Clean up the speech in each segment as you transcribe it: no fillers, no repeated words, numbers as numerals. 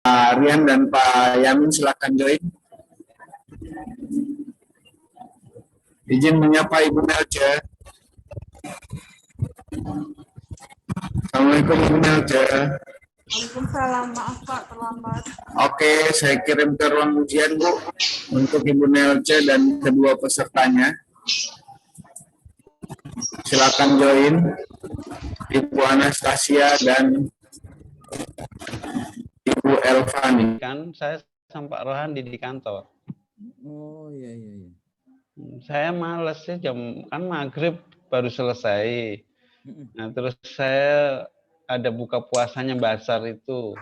Pak Rian dan Pak Yamin silakan join. Izin menyapa Ibu Melce. Assalamualaikum Ibu Melce. Waalaikumsalam, maaf Pak terlambat. Oke, saya kirim ke ruang ujian Bu untuk Ibu Melce dan kedua pesertanya. Silakan join Ibu Anastasia dan Ibu Elvani. Kan saya sama Pak Rohan di kantor. Oh iya. Saya males ya, kan maghrib baru selesai. Nah terus saya ada buka puasanya Basar itu.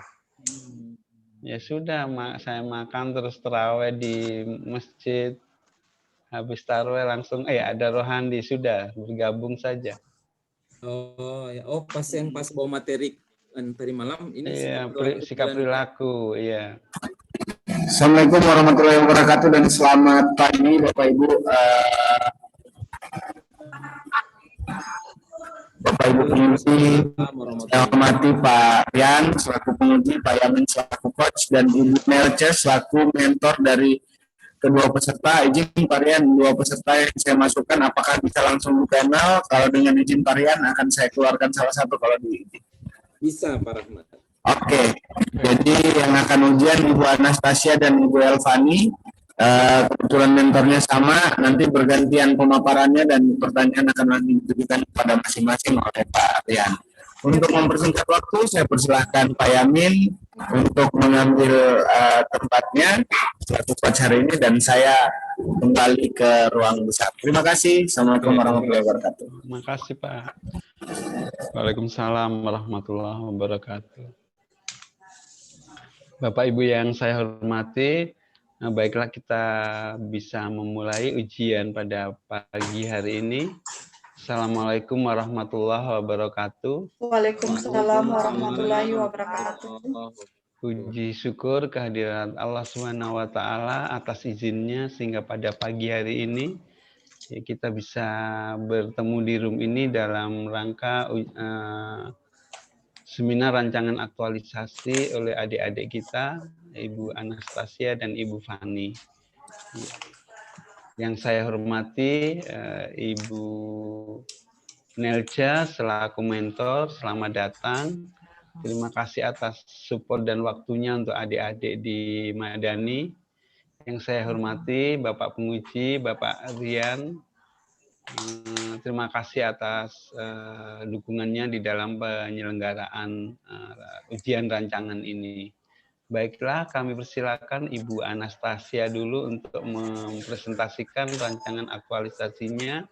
Ya sudah, saya makan terus taraweh di masjid. Habis taraweh langsung ada Rohandi, sudah bergabung saja. Oh ya, pas bawa materi tadi malam ini. Iya, sikap perilaku, iya. Assalamualaikum warahmatullahi wabarakatuh dan selamat pagi Bapak Ibu. Bapak Ibu penguji, saya hormati Pak Rian selaku penguji, Pak Yamin selaku coach, dan Ibu Melce selaku mentor dari kedua peserta. Izin Pak Rian, dua peserta yang saya masukkan apakah bisa langsung di panel? Kalau dengan izin Pak Rian akan saya keluarkan salah satu kalau diizin. Bisa Pak Rahmat. Oke, jadi yang akan ujian Ibu Anastasia dan Ibu Elvani. Kebetulan mentornya sama, nanti bergantian pemaparannya dan pertanyaan akan ditujukan kepada masing-masing oleh Pak Rian. Untuk mempersingkat waktu, saya persilahkan Pak Yamin untuk mengambil tempatnya selaku coach hari ini dan saya kembali ke ruang besar. Terima kasih. Assalamualaikum warahmatullahi wabarakatuh. Terima kasih Pak. Waalaikumsalam warahmatullahi wabarakatuh. Bapak Ibu yang saya hormati, baiklah kita bisa memulai ujian pada pagi hari ini. Assalamualaikum warahmatullahi wabarakatuh. Waalaikumsalam warahmatullahi wabarakatuh. Puji syukur kehadiran Allah Subhanahu wa taala atas izinnya sehingga pada pagi hari ini kita bisa bertemu di room ini dalam rangka seminar rancangan aktualisasi oleh adik-adik kita, Ibu Anastasia dan Ibu Fani. Yang saya hormati Ibu Nelja selaku mentor, selamat datang. Terima kasih atas support dan waktunya untuk adik-adik di Madani. Yang saya hormati Bapak penguji, Bapak Rian. Terima kasih atas dukungannya di dalam penyelenggaraan ujian rancangan ini. Baiklah, kami persilakan Ibu Anastasia dulu untuk mempresentasikan rancangan aktualisasinya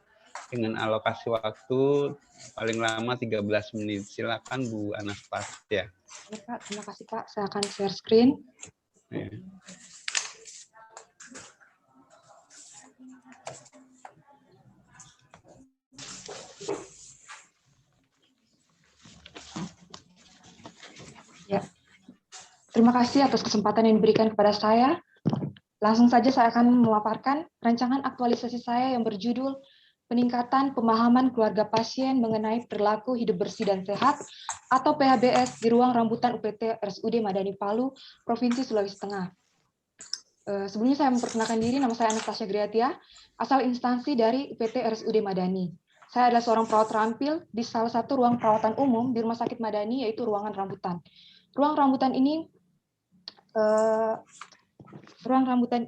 dengan alokasi waktu paling lama 13 menit. Silakan Bu Anastasia. Ya, Pak, terima kasih Pak. Saya akan share screen. Ya. Ya. Terima kasih atas kesempatan yang diberikan kepada saya. Langsung saja saya akan memaparkan rancangan aktualisasi saya yang berjudul Peningkatan Pemahaman Keluarga Pasien Mengenai Perilaku Hidup Bersih dan Sehat atau PHBS di Ruang Rambutan UPT RSUD Madani Palu, Provinsi Sulawesi Tengah. Sebelumnya saya memperkenalkan diri, nama saya Anastasia Griatia, asal instansi dari UPT RSUD Madani. Saya adalah seorang perawat terampil di salah satu ruang perawatan umum di Rumah Sakit Madani, yaitu ruangan rambutan. Ruang rambutan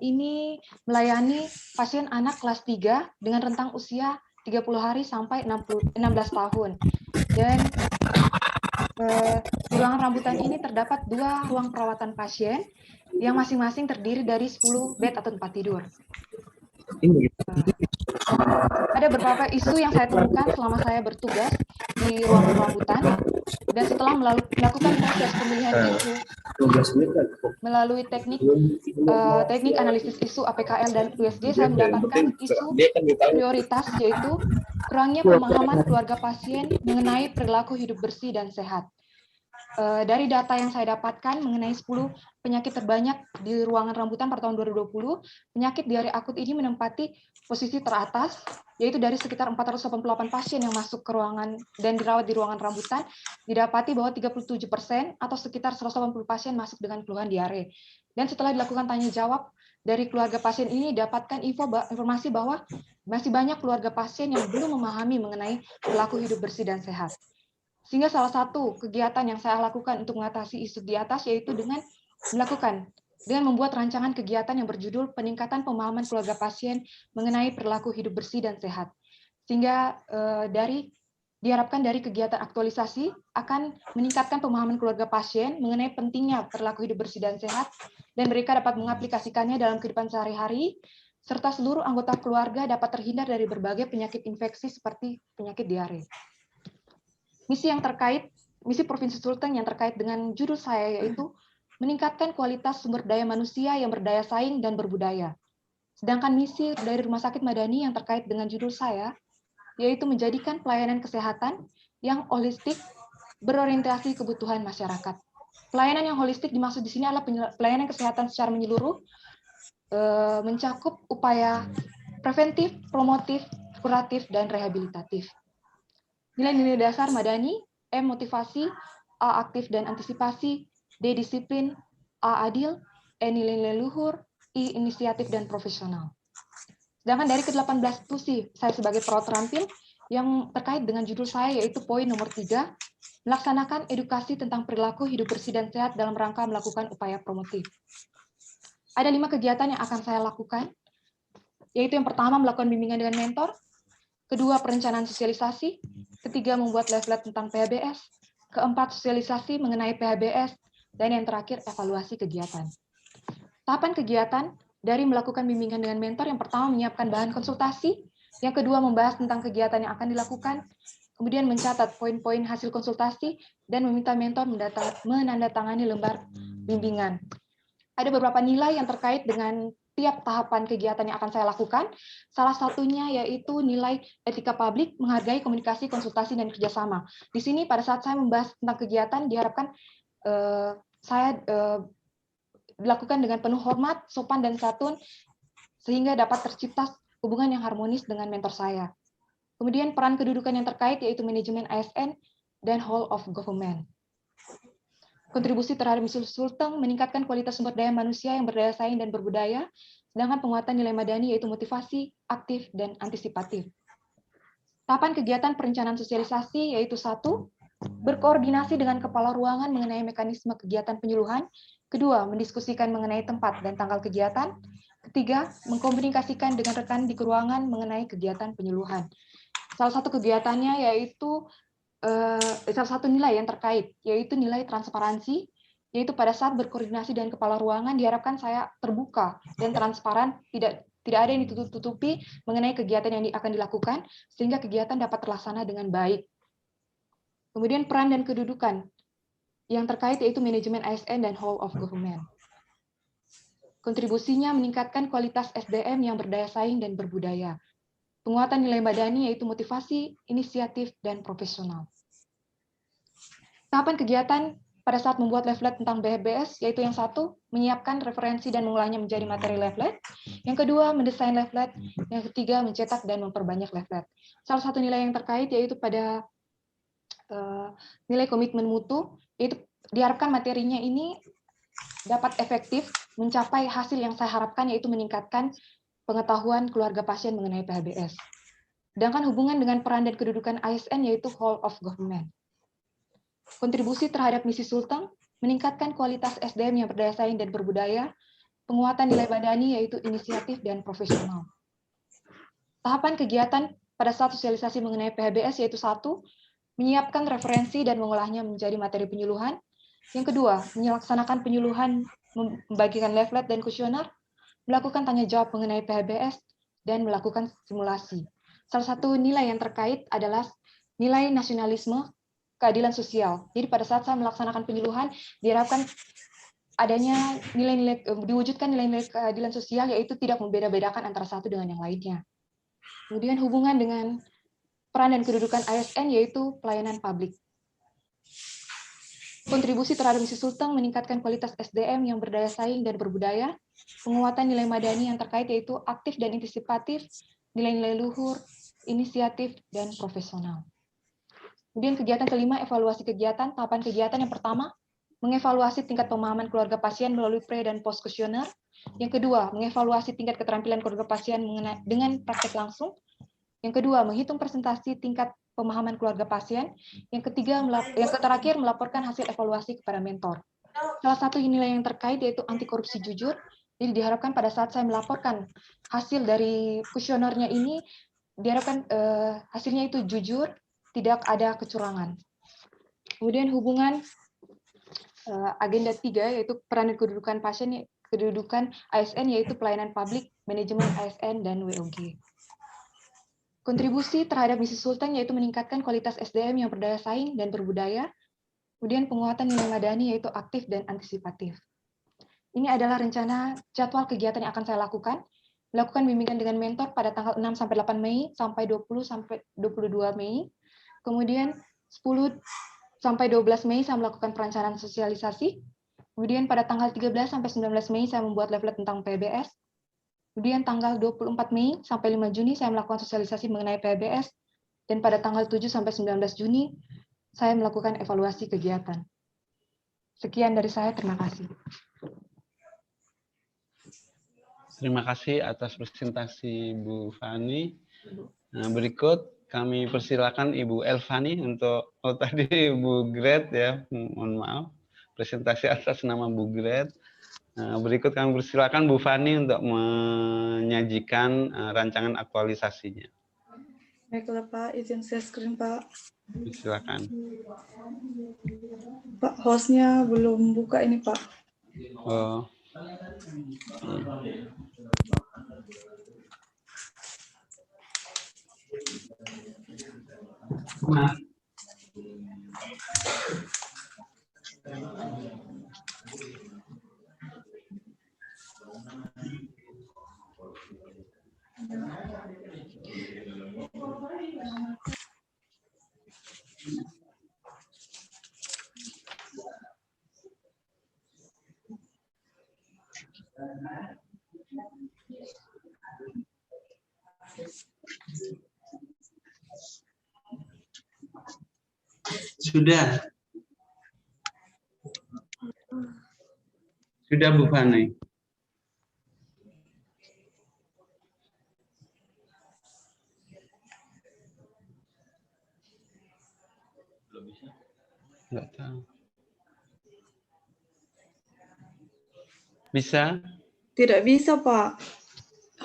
ini melayani pasien anak kelas 3 dengan rentang usia 30 hari sampai 16 tahun. Dan di ruangan rambutan ini terdapat 2 ruang perawatan pasien yang masing-masing terdiri dari 10 bed atau tempat tidur. Ada beberapa isu yang saya temukan selama saya bertugas di ruang rambutan, dan setelah melakukan proses pemilihan isu melalui teknik analisis isu APKL dan USG, saya mendapatkan isu prioritas, yaitu kurangnya pemahaman keluarga pasien mengenai perilaku hidup bersih dan sehat. dari data yang saya dapatkan mengenai 10 penyakit terbanyak di ruangan rambutan pada tahun 2020, penyakit diare akut ini menempati posisi teratas, yaitu dari sekitar 488 pasien yang masuk ke ruangan dan dirawat di ruangan rambutan, didapati bahwa 37% atau sekitar 180 pasien masuk dengan keluhan diare. Dan setelah dilakukan tanya jawab dari keluarga pasien ini, dapatkan informasi bahwa masih banyak keluarga pasien yang belum memahami mengenai perilaku hidup bersih dan sehat. Sehingga salah satu kegiatan yang saya lakukan untuk mengatasi isu di atas yaitu dengan membuat rancangan kegiatan yang berjudul peningkatan pemahaman keluarga pasien mengenai perilaku hidup bersih dan sehat. Sehingga diharapkan dari kegiatan aktualisasi akan meningkatkan pemahaman keluarga pasien mengenai pentingnya perilaku hidup bersih dan sehat, dan mereka dapat mengaplikasikannya dalam kehidupan sehari-hari, serta seluruh anggota keluarga dapat terhindar dari berbagai penyakit infeksi seperti penyakit diare. Misi Provinsi Sulteng yang terkait dengan judul saya yaitu meningkatkan kualitas sumber daya manusia yang berdaya saing dan berbudaya. Sedangkan misi dari Rumah Sakit Madani yang terkait dengan judul saya yaitu menjadikan pelayanan kesehatan yang holistik berorientasi kebutuhan masyarakat. Pelayanan yang holistik dimaksud di sini adalah pelayanan kesehatan secara menyeluruh, mencakup upaya preventif, promotif, kuratif, dan rehabilitatif. Nilai-nilai dasar Madani, M motivasi, A aktif dan antisipasi, D disiplin, A adil, E nilai-nilai luhur, I inisiatif dan profesional. Sedangkan dari ke-18 tusi saya sebagai perawat terampil yang terkait dengan judul saya yaitu poin nomor 3, melaksanakan edukasi tentang perilaku hidup bersih dan sehat dalam rangka melakukan upaya promotif. Ada 5 kegiatan yang akan saya lakukan, yaitu yang pertama melakukan bimbingan dengan mentor, kedua perencanaan sosialisasi, ketiga membuat leaflet tentang PHBS, keempat sosialisasi mengenai PHBS, dan yang terakhir evaluasi kegiatan. Tahapan kegiatan dari melakukan bimbingan dengan mentor, yang pertama menyiapkan bahan konsultasi, yang kedua membahas tentang kegiatan yang akan dilakukan, kemudian mencatat poin-poin hasil konsultasi, dan meminta mentor menandatangani lembar bimbingan. Ada beberapa nilai yang terkait dengan tiap tahapan kegiatan yang akan saya lakukan. Salah satunya yaitu nilai etika publik, menghargai komunikasi, konsultasi, dan kerjasama. Di sini pada saat saya membahas tentang kegiatan, diharapkan saya dilakukan dengan penuh hormat, sopan, dan santun, sehingga dapat tercipta hubungan yang harmonis dengan mentor saya. Kemudian peran kedudukan yang terkait yaitu manajemen ASN dan whole of government. Kontribusi terhadap misi Sulteng meningkatkan kualitas sumber daya manusia yang berdaya saing dan berbudaya, sedangkan penguatan nilai Madani yaitu motivasi, aktif, dan antisipatif. Tahapan kegiatan perencanaan sosialisasi yaitu 1, berkoordinasi dengan kepala ruangan mengenai mekanisme kegiatan penyuluhan, kedua, mendiskusikan mengenai tempat dan tanggal kegiatan, ketiga, mengkomunikasikan dengan rekan di ruangan mengenai kegiatan penyuluhan. Salah satu kegiatannya yaitu salah satu nilai yang terkait, yaitu nilai transparansi, yaitu pada saat berkoordinasi dengan kepala ruangan, diharapkan saya terbuka dan transparan, tidak ada yang ditutup-tutupi mengenai kegiatan yang akan dilakukan, sehingga kegiatan dapat terlaksana dengan baik. Kemudian peran dan kedudukan yang terkait yaitu manajemen ASN dan whole of government. Kontribusinya meningkatkan kualitas SDM yang berdaya saing dan berbudaya. Penguatan nilai Madani yaitu motivasi, inisiatif, dan profesional. Tahapan kegiatan pada saat membuat leaflet tentang PHBS yaitu yang 1, menyiapkan referensi dan mengolahnya menjadi materi leaflet. Yang kedua, mendesain leaflet. Yang ketiga, mencetak dan memperbanyak leaflet. Salah satu nilai yang terkait yaitu pada nilai komitmen mutu, yaitu diharapkan materinya ini dapat efektif mencapai hasil yang saya harapkan yaitu meningkatkan pengetahuan keluarga pasien mengenai PHBS. Sedangkan hubungan dengan peran dan kedudukan ASN yaitu whole of government. Kontribusi terhadap misi Sulteng, meningkatkan kualitas SDM yang berdaya saing dan berbudaya, penguatan nilai Madani yaitu inisiatif dan profesional. Tahapan kegiatan pada saat sosialisasi mengenai PHBS yaitu 1, menyiapkan referensi dan mengolahnya menjadi materi penyuluhan. Yang kedua, melaksanakan penyuluhan, membagikan leaflet dan kuesioner, melakukan tanya jawab mengenai PHBS, dan melakukan simulasi. Salah satu nilai yang terkait adalah nilai nasionalisme, keadilan sosial. Jadi pada saat saya melaksanakan penyuluhan, diharapkan adanya nilai-nilai, diwujudkan nilai-nilai keadilan sosial, yaitu tidak membeda-bedakan antara satu dengan yang lainnya. Kemudian hubungan dengan peran dan kedudukan ASN, yaitu pelayanan publik. kontribusi terhadap misi Sulteng meningkatkan kualitas SDM yang berdaya saing dan berbudaya, penguatan nilai madani yang terkait yaitu aktif dan antisipatif, nilai-nilai luhur, inisiatif, dan profesional. Kemudian kegiatan kelima, evaluasi kegiatan. Tahapan kegiatan yang pertama, mengevaluasi tingkat pemahaman keluarga pasien melalui pre- dan post-kuesioner. Yang kedua, mengevaluasi tingkat keterampilan keluarga pasien dengan praktek langsung. Yang kedua, menghitung presentasi tingkat pemahaman keluarga pasien. Yang terakhir, melaporkan hasil evaluasi kepada mentor. Salah satu nilai yang terkait yaitu anti korupsi jujur. Jadi diharapkan pada saat saya melaporkan hasil dari kuesionernya ini, diharapkan hasilnya itu jujur, tidak ada kecurangan. Kemudian hubungan agenda 3 yaitu peran dan kedudukan pasien, kedudukan ASN yaitu pelayanan publik, manajemen ASN, dan WOG. Kontribusi terhadap misi Sulteng yaitu meningkatkan kualitas SDM yang berdaya saing dan berbudaya, kemudian penguatan nilai madani yaitu aktif dan antisipatif. Ini adalah rencana jadwal kegiatan yang akan saya lakukan. Melakukan bimbingan dengan mentor pada tanggal 6-8 Mei sampai 20-22 Mei. Kemudian 10-12 Mei saya melakukan perencanaan sosialisasi. Kemudian pada tanggal 13-19 Mei saya membuat leaflet tentang PBS. Kemudian tanggal 24 Mei sampai 5 Juni saya melakukan sosialisasi mengenai PBS, dan pada tanggal 7 sampai 19 Juni saya melakukan evaluasi kegiatan. Sekian dari saya, terima kasih. Terima kasih atas presentasi Bu Fani. Nah, berikut kami persilakan Ibu Elvani untuk, tadi Bu Gret ya, mohon maaf, presentasi atas nama Bu Gret. Nah, berikut kami persilakan Bu Fani untuk menyajikan rancangan aktualisasinya. Baiklah Pak, izin share screen Pak. Silakan. Pak, hostnya belum buka ini Pak. Oh. Sudah. Sudah Bu Fani. Enggak tahu. Bisa? Tidak bisa Pak.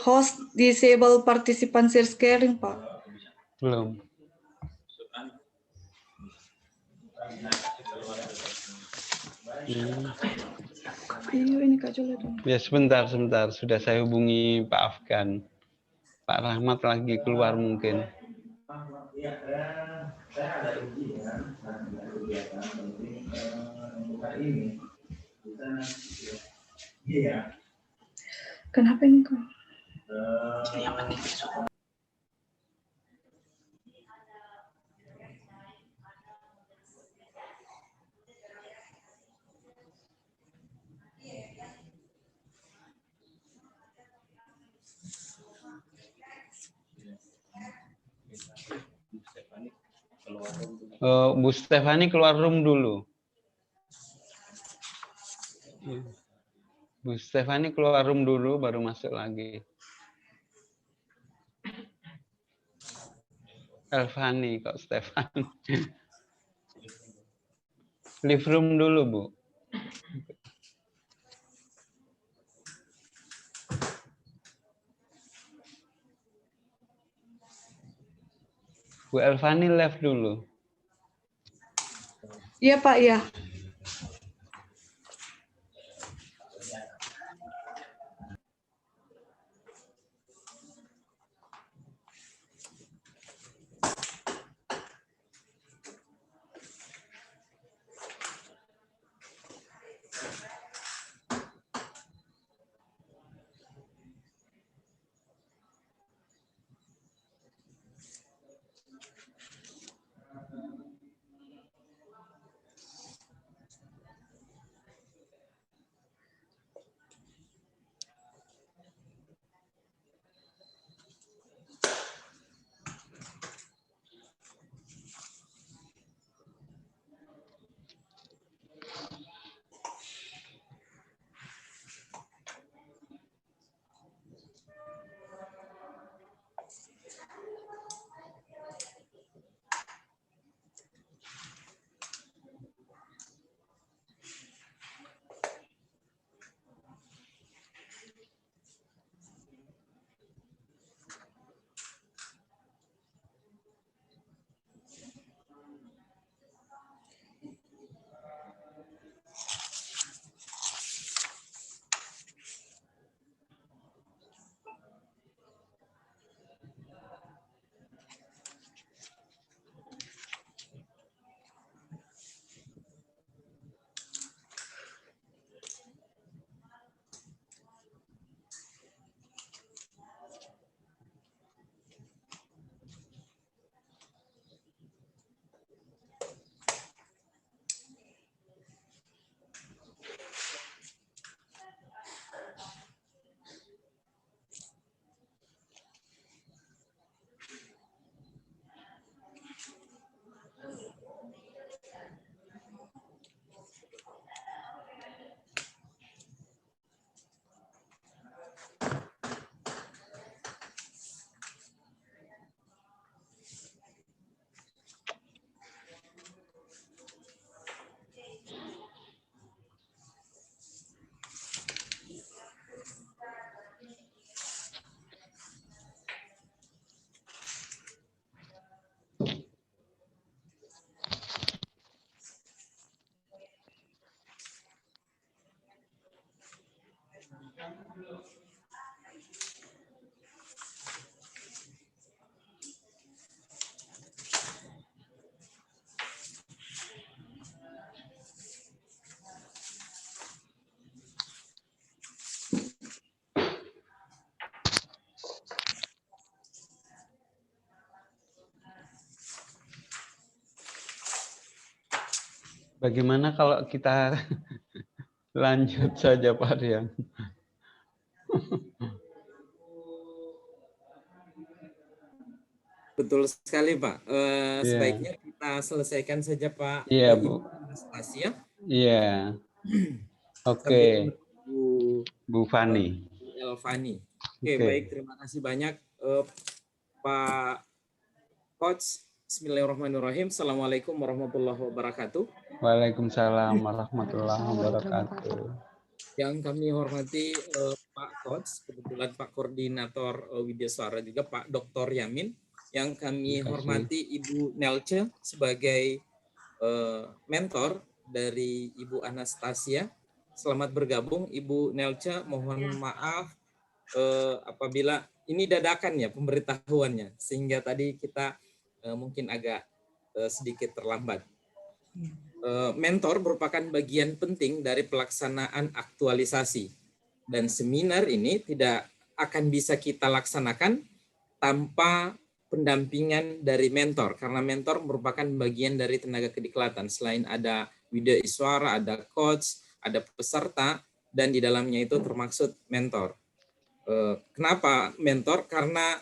Host disable participant share screen Pak. Belum. Iya ini Kak Jula dong. Ya sebentar. Sudah saya hubungi Pak Afgan. Pak Rahmat lagi keluar mungkin. Kenapa ini Kak? Bu Stefani keluar room dulu. Bu Stefani keluar room dulu, baru masuk lagi. Elvani kok Stefani. Leave room dulu, Bu. Bu Elvani left dulu. Iya Pak, ya. Bagaimana kalau kita lanjut saja Pak Rian? Betul sekali Pak. Iya. Sebaiknya kita selesaikan saja Pak. Iya, Ibu Bu. Anastasia. Iya. Oke, Sambil menunggu Bu Fani. Elvani. Oke, Oke. baik. Terima kasih banyak Pak Coach. Bismillahirrahmanirrahim. Assalamualaikum warahmatullahi wabarakatuh. Waalaikumsalam warahmatullahi Waalaikumsalam warahmatullahi wabarakatuh. Yang kami hormati Pak Coach, kebetulan Pak Koordinator Widya Suara, juga Pak Dr. Yamin. Yang kami Terima kasih. hormati Ibu Nelce sebagai mentor dari Ibu Anastasia. Selamat bergabung Ibu Nelce. Mohon maaf apabila ini dadakan ya pemberitahuannya, sehingga tadi kita mungkin agak sedikit terlambat. Mentor merupakan bagian penting dari pelaksanaan aktualisasi, dan seminar ini tidak akan bisa kita laksanakan tanpa pendampingan dari mentor, karena mentor merupakan bagian dari tenaga kediklatan. Selain ada Widya Iswara, ada coach, ada peserta, dan di dalamnya itu termaksud mentor. Kenapa mentor? Karena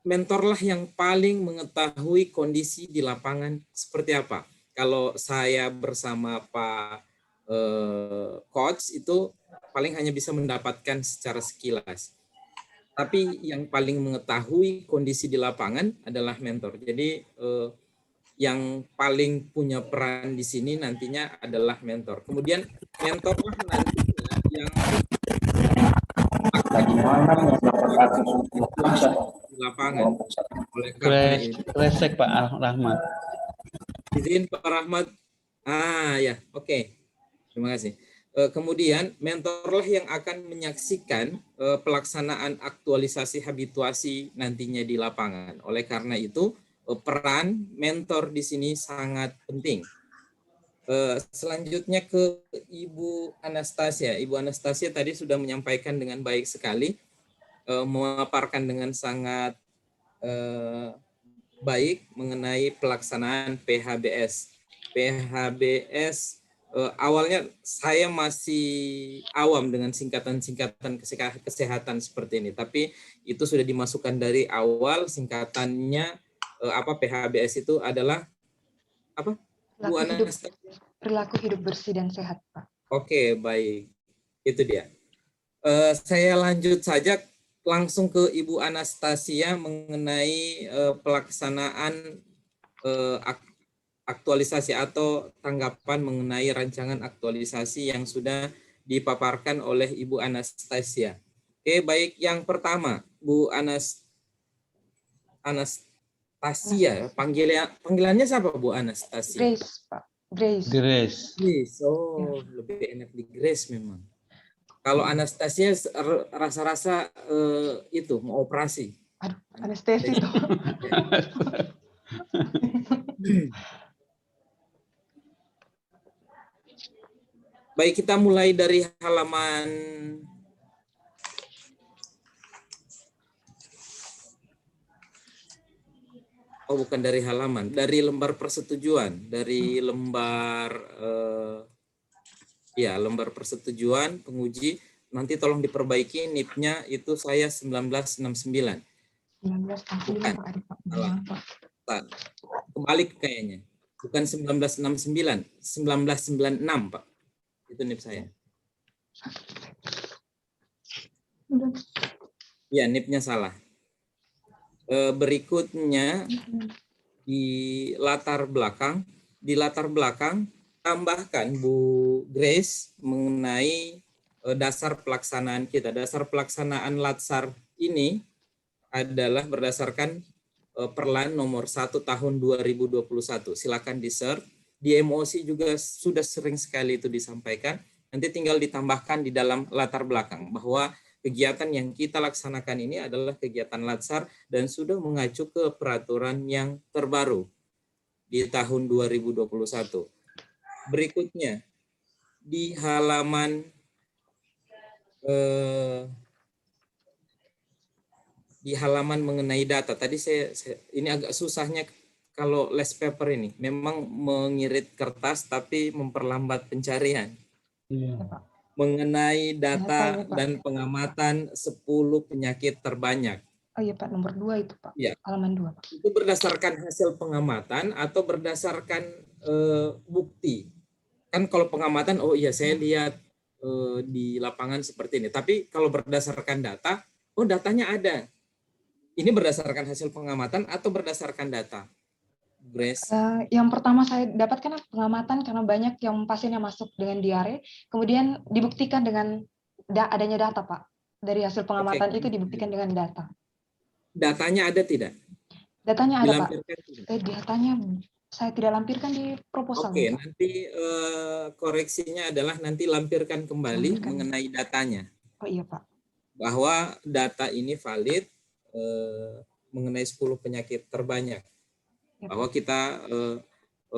mentorlah yang paling mengetahui kondisi di lapangan seperti apa. Kalau saya bersama Pak Coach itu paling hanya bisa mendapatkan secara sekilas. Tapi yang paling mengetahui kondisi di lapangan adalah mentor. Jadi yang paling punya peran di sini nantinya adalah mentor. Kemudian mentorlah nantinya yang di lapangan. Oleh karena itu, Kresek Pak Rahmat. izin Pak Rahmat. Ya, oke. Terima kasih. Kemudian mentorlah yang akan menyaksikan pelaksanaan aktualisasi habituasi nantinya di lapangan. Oleh karena itu, peran mentor di sini sangat penting. Selanjutnya ke Ibu Anastasia. Ibu Anastasia tadi sudah menyampaikan dengan baik sekali, memaparkan dengan sangat baik mengenai pelaksanaan PHBS. PHBS awalnya saya masih awam dengan singkatan-singkatan kesehatan seperti ini, tapi itu sudah dimasukkan dari awal. Singkatannya PHBS itu adalah apa? Bu Anastasia? Perilaku hidup bersih dan sehat, Pak. Oke, baik. Itu dia. Saya lanjut saja langsung ke Ibu Anastasia mengenai pelaksanaan aktualisasi atau tanggapan mengenai rancangan aktualisasi yang sudah dipaparkan oleh Ibu Anastasia. Oke, baik. Yang pertama, Bu Anastasia, panggilannya siapa Bu Anastasia? Grace, Pak. Grace. Grace. Oh, lebih enak di Grace memang. Kalau Anastasia rasa-rasa itu mau operasi. Aduh, anestesi tuh. Baik, kita mulai dari halaman bukan dari halaman, dari lembar persetujuan, dari lembar lembar persetujuan penguji. Nanti tolong diperbaiki NIP-nya itu saya 1969. 1969 Pak. Pak. Kebalik kayaknya. Bukan 1969, 1996 Pak. Itu NIP saya. Ya, NIP-nya salah. Berikutnya di latar belakang tambahkan Bu Grace mengenai dasar pelaksanaan kita. Dasar pelaksanaan Latsar ini adalah berdasarkan Perlan nomor 1 tahun 2021. Silakan di-search. Di MOC juga sudah sering sekali itu disampaikan. Nanti tinggal ditambahkan di dalam latar belakang bahwa kegiatan yang kita laksanakan ini adalah kegiatan Latsar dan sudah mengacu ke peraturan yang terbaru di tahun 2021. Berikutnya di halaman mengenai data. Tadi saya ini agak susahnya kalau less paper ini. Memang mengirit kertas tapi memperlambat pencarian. Mengenai data dan pengamatan 10 penyakit terbanyak. Oh iya Pak, nomor 2 itu Pak. Ya. Halaman 2 Pak. Itu berdasarkan hasil pengamatan atau berdasarkan bukti. Kan kalau pengamatan, oh iya saya lihat di lapangan seperti ini. Tapi kalau berdasarkan data, oh datanya ada. Ini berdasarkan hasil pengamatan atau berdasarkan data? Grace. Yang pertama saya dapatkan pengamatan karena banyak yang pasien yang masuk dengan diare, kemudian dibuktikan dengan adanya data Pak. Dari hasil pengamatan itu dibuktikan dengan data. Datanya ada tidak? Datanya ada Pak. Tidak? Datanya saya tidak lampirkan di proposal. Oke, nanti koreksinya adalah nanti lampirkan kembali mengenai datanya. Oh iya Pak. Bahwa data ini valid mengenai 10 penyakit terbanyak. Bahwa kita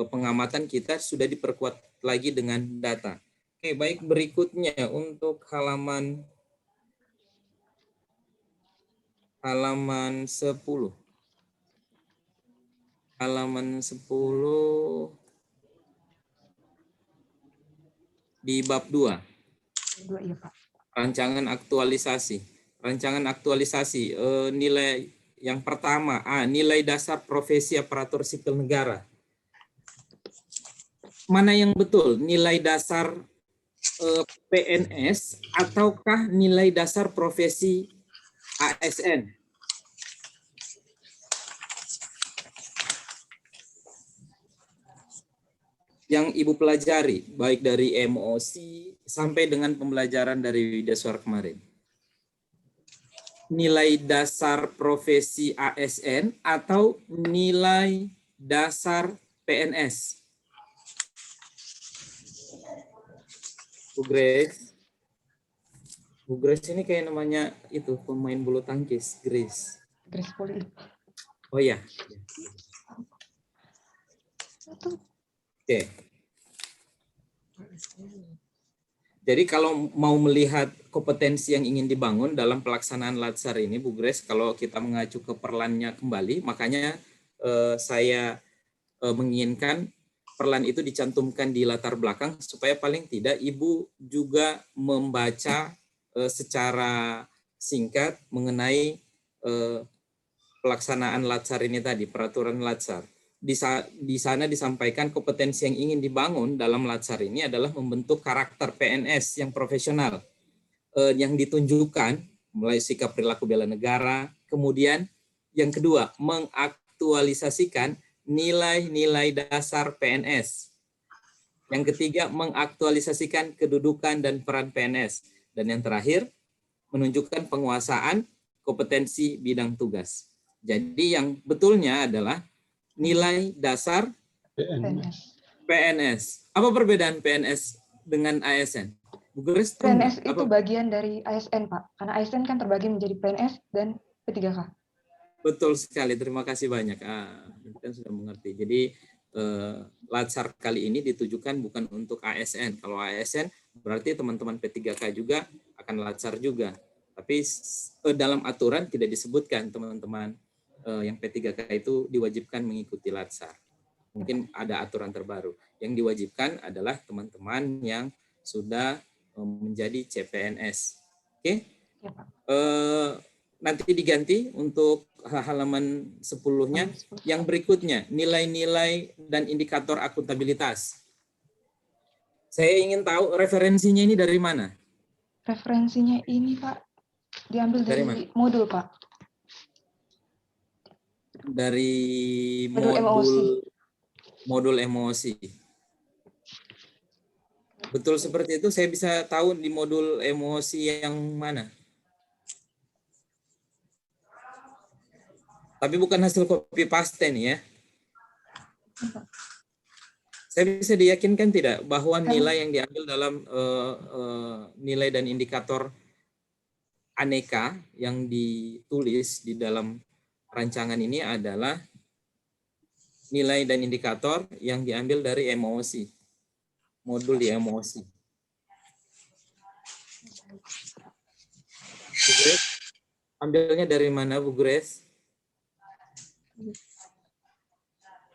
pengamatan kita sudah diperkuat lagi dengan data. Oke, baik, berikutnya untuk halaman 10. Halaman 10 di bab 2. Iya, Pak. Rancangan aktualisasi. Rancangan aktualisasi nilai yang pertama, nilai dasar profesi aparatur sipil negara. Mana yang betul? Nilai dasar PNS ataukah nilai dasar profesi ASN? Yang Ibu pelajari, baik dari MOC sampai dengan pembelajaran dari Widaswar kemarin. Nilai dasar profesi ASN atau nilai dasar PNS? Bu Grace. Bu Grace ini kayak namanya itu pemain bulu tangkis, Grace. Grace Poli. Oh iya. Oke. Jadi kalau mau melihat kompetensi yang ingin dibangun dalam pelaksanaan Latsar ini, Bu Grace, kalau kita mengacu ke perlannya kembali, makanya saya menginginkan perlan itu dicantumkan di latar belakang supaya paling tidak Ibu juga membaca secara singkat mengenai pelaksanaan Latsar ini tadi, peraturan Latsar. Di sana disampaikan kompetensi yang ingin dibangun dalam Latsar ini adalah membentuk karakter PNS yang profesional, yang ditunjukkan mulai sikap perilaku bela negara, kemudian yang kedua mengaktualisasikan nilai-nilai dasar PNS, yang ketiga mengaktualisasikan kedudukan dan peran PNS, dan yang terakhir menunjukkan penguasaan kompetensi bidang tugas. Jadi yang betulnya adalah nilai dasar PNS. Apa perbedaan PNS dengan ASN? Bu Grace, PNS itu bagian dari ASN, Pak. Karena ASN kan terbagi menjadi PNS dan P3K. Betul sekali, terima kasih banyak. Kita sudah mengerti. Jadi Latsar kali ini ditujukan bukan untuk ASN. Kalau ASN berarti teman-teman P3K juga akan Latsar juga. Tapi dalam aturan tidak disebutkan teman-teman yang P3K itu diwajibkan mengikuti Latsar. Mungkin ada aturan terbaru. Yang diwajibkan adalah teman-teman yang sudah menjadi CPNS. Oke? Nanti diganti untuk halaman 10-nya. Yang berikutnya, nilai-nilai dan indikator akuntabilitas. Saya ingin tahu referensinya ini dari mana? Referensinya ini, Pak, diambil dari modul, Pak. Dari modul emosi. Betul seperti itu, saya bisa tahu di modul emosi yang mana? Tapi bukan hasil copy paste nih ya. Saya bisa diyakinkan tidak bahwa nilai yang diambil dalam nilai dan indikator aneka yang ditulis di dalam rancangan ini adalah nilai dan indikator yang diambil dari emosi, modul di emosi. Bu Grace, ambilnya dari mana, Bu Grace?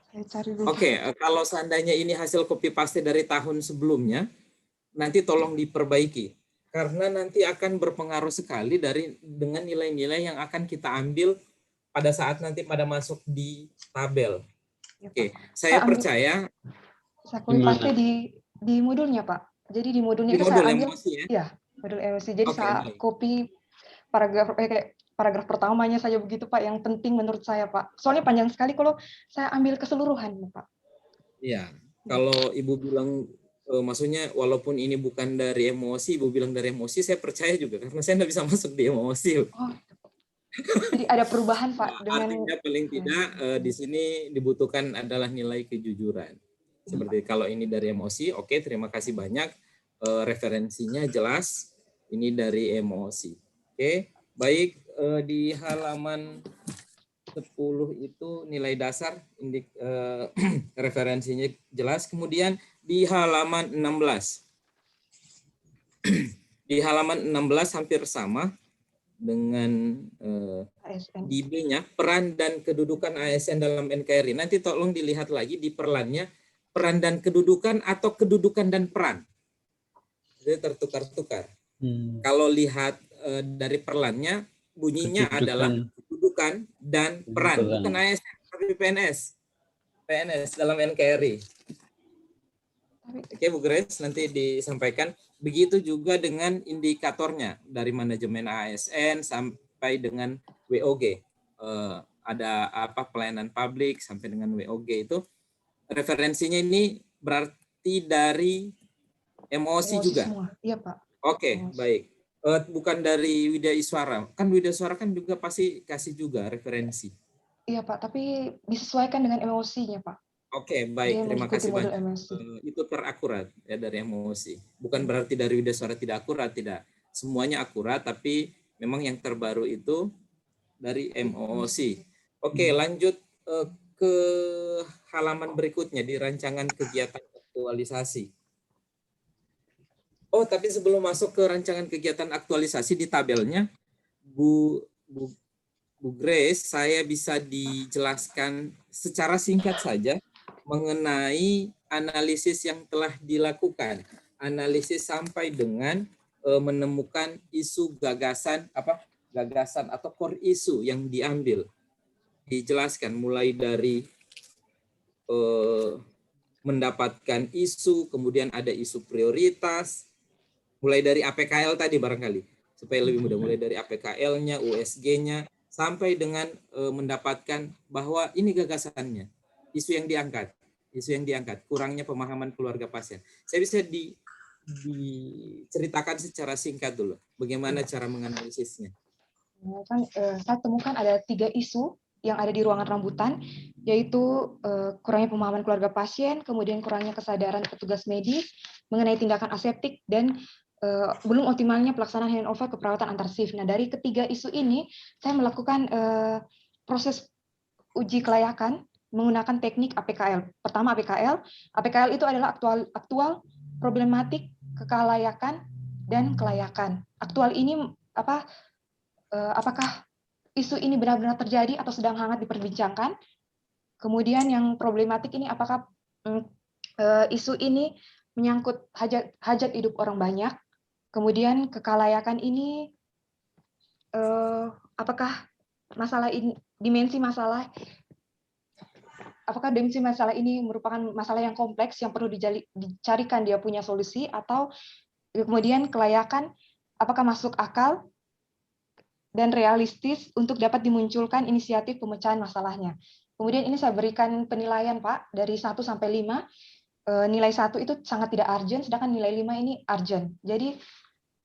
Saya cari dulu. Oke, kalau seandainya ini hasil copy paste dari tahun sebelumnya, nanti tolong diperbaiki. Karena nanti akan berpengaruh sekali dengan nilai-nilai yang akan kita ambil pada saat nanti pada masuk di tabel. Ya, Oke, Pak. saya ambil- percaya Saya copy paste di modulnya, Pak. Jadi di modulnya di itu modul saya ambil, emosi ya. ya, modul emosi. Jadi Oke, saya baik. copy paragraf pertamanya saja begitu, Pak, yang penting menurut saya, Pak. Soalnya panjang sekali kalau saya ambil keseluruhan, Pak. Iya, kalau Ibu bilang maksudnya walaupun ini bukan dari emosi, Ibu bilang dari emosi, saya percaya juga karena saya tidak bisa masuk di emosi. Oh, jadi ada perubahan, Pak, Nah, dengan artinya paling tidak di sini dibutuhkan adalah nilai kejujuran. Seperti kalau ini dari emosi, oke, terima kasih banyak. Referensinya jelas, ini dari emosi. Oke, baik, di halaman 10 itu nilai dasar, referensinya jelas. Kemudian di halaman 16. Di halaman 16 hampir sama dengan di B-nya, peran dan kedudukan ASN dalam NKRI. Nanti tolong dilihat lagi di perlannya, peran dan kedudukan atau kedudukan dan peran. Jadi tertukar-tukar. Kalau lihat dari perlannya, bunyinya adalah kedudukan dan peran. Bukan ASN, tapi PNS. PNS dalam NKRI. Oke, Bu Grace, nanti disampaikan. Begitu juga dengan indikatornya, dari manajemen ASN sampai dengan WOG. Ada apa pelayanan publik sampai dengan WOG itu. Referensinya ini berarti dari emosi juga. Semua. Iya, Pak. Oke, baik. Bukan dari Widya Iswara. Kan Widya Iswara kan juga pasti kasih juga referensi. Iya, Pak, tapi disesuaikan dengan emosinya, Pak. Oke, baik. Terima kasih banyak. Emosi. Itu terakurat ya dari emosi. Bukan berarti dari Widya Iswara tidak akurat, tidak. Semuanya akurat, tapi memang yang terbaru itu dari emosi. Oke, lanjut ke halaman berikutnya di rancangan kegiatan aktualisasi. Oh, tapi sebelum masuk ke rancangan kegiatan aktualisasi di tabelnya, Bu Grace, saya bisa dijelaskan secara singkat saja mengenai analisis yang telah dilakukan. Analisis sampai dengan menemukan isu gagasan atau core isu yang diambil. Dijelaskan mulai dari mendapatkan isu, kemudian ada isu prioritas, mulai dari APKL tadi barangkali, supaya lebih mudah, mulai dari APKL-nya, USG-nya, sampai dengan mendapatkan bahwa ini gagasannya, isu yang diangkat, kurangnya pemahaman keluarga pasien. Saya bisa diceritakan secara singkat dulu, bagaimana cara menganalisisnya. Saya temukan ada 3 isu yang ada di ruangan rambutan, yaitu kurangnya pemahaman keluarga pasien, kemudian kurangnya kesadaran petugas medis mengenai tindakan aseptik, dan belum optimalnya pelaksanaan handover keperawatan antar shift. Nah, dari ketiga isu ini, saya melakukan proses uji kelayakan menggunakan teknik APKL. Pertama APKL. APKL itu adalah aktual, problematik, kekalayakan, dan kelayakan. Aktual ini apakah isu ini benar-benar terjadi atau sedang hangat diperbincangkan. Kemudian yang problematik ini apakah isu ini menyangkut hajat hidup orang banyak. Kemudian kekalayakan ini apakah dimensi masalah ini merupakan masalah yang kompleks yang perlu dicarikan dia punya solusi, atau kemudian kelayakan apakah masuk akal dan realistis untuk dapat dimunculkan inisiatif pemecahan masalahnya. Kemudian ini saya berikan penilaian, Pak, dari 1 sampai 5. Nilai 1 itu sangat tidak urgent, sedangkan nilai 5 ini urgent. Jadi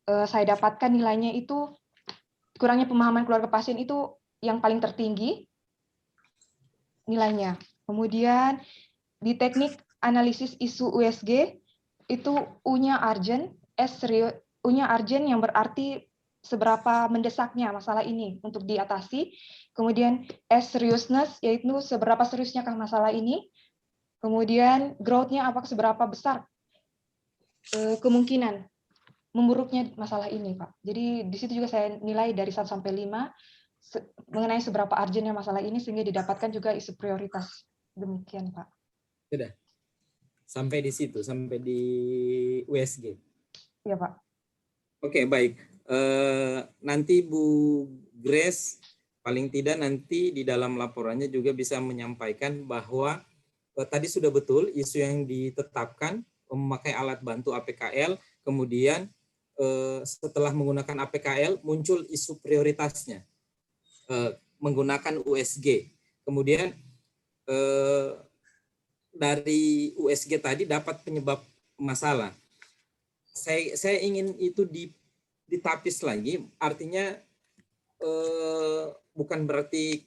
saya dapatkan nilainya itu kurangnya pemahaman keluarga pasien itu yang paling tertinggi nilainya. Kemudian di teknik analisis isu USG, itu U-nya urgent, U-nya urgent yang berarti seberapa mendesaknya masalah ini untuk diatasi. Kemudian S seriousness, yaitu seberapa seriusnyakah masalah ini. Kemudian growth-nya apakah seberapa besar kemungkinan memburuknya masalah ini, Pak. Jadi di situ juga saya nilai dari 1 sampai 5 mengenai seberapa urgentnya masalah ini sehingga didapatkan juga isu prioritas. Demikian, Pak. Sudah. Sampai di situ, sampai di USG. Iya, Pak. Oke, baik. Nanti Bu Grace paling tidak nanti di dalam laporannya juga bisa menyampaikan bahwa tadi sudah betul isu yang ditetapkan memakai alat bantu APKL, kemudian setelah menggunakan APKL muncul isu prioritasnya menggunakan USG. Kemudian dari USG tadi dapat penyebab masalah. Saya ingin itu ditapis lagi, artinya bukan berarti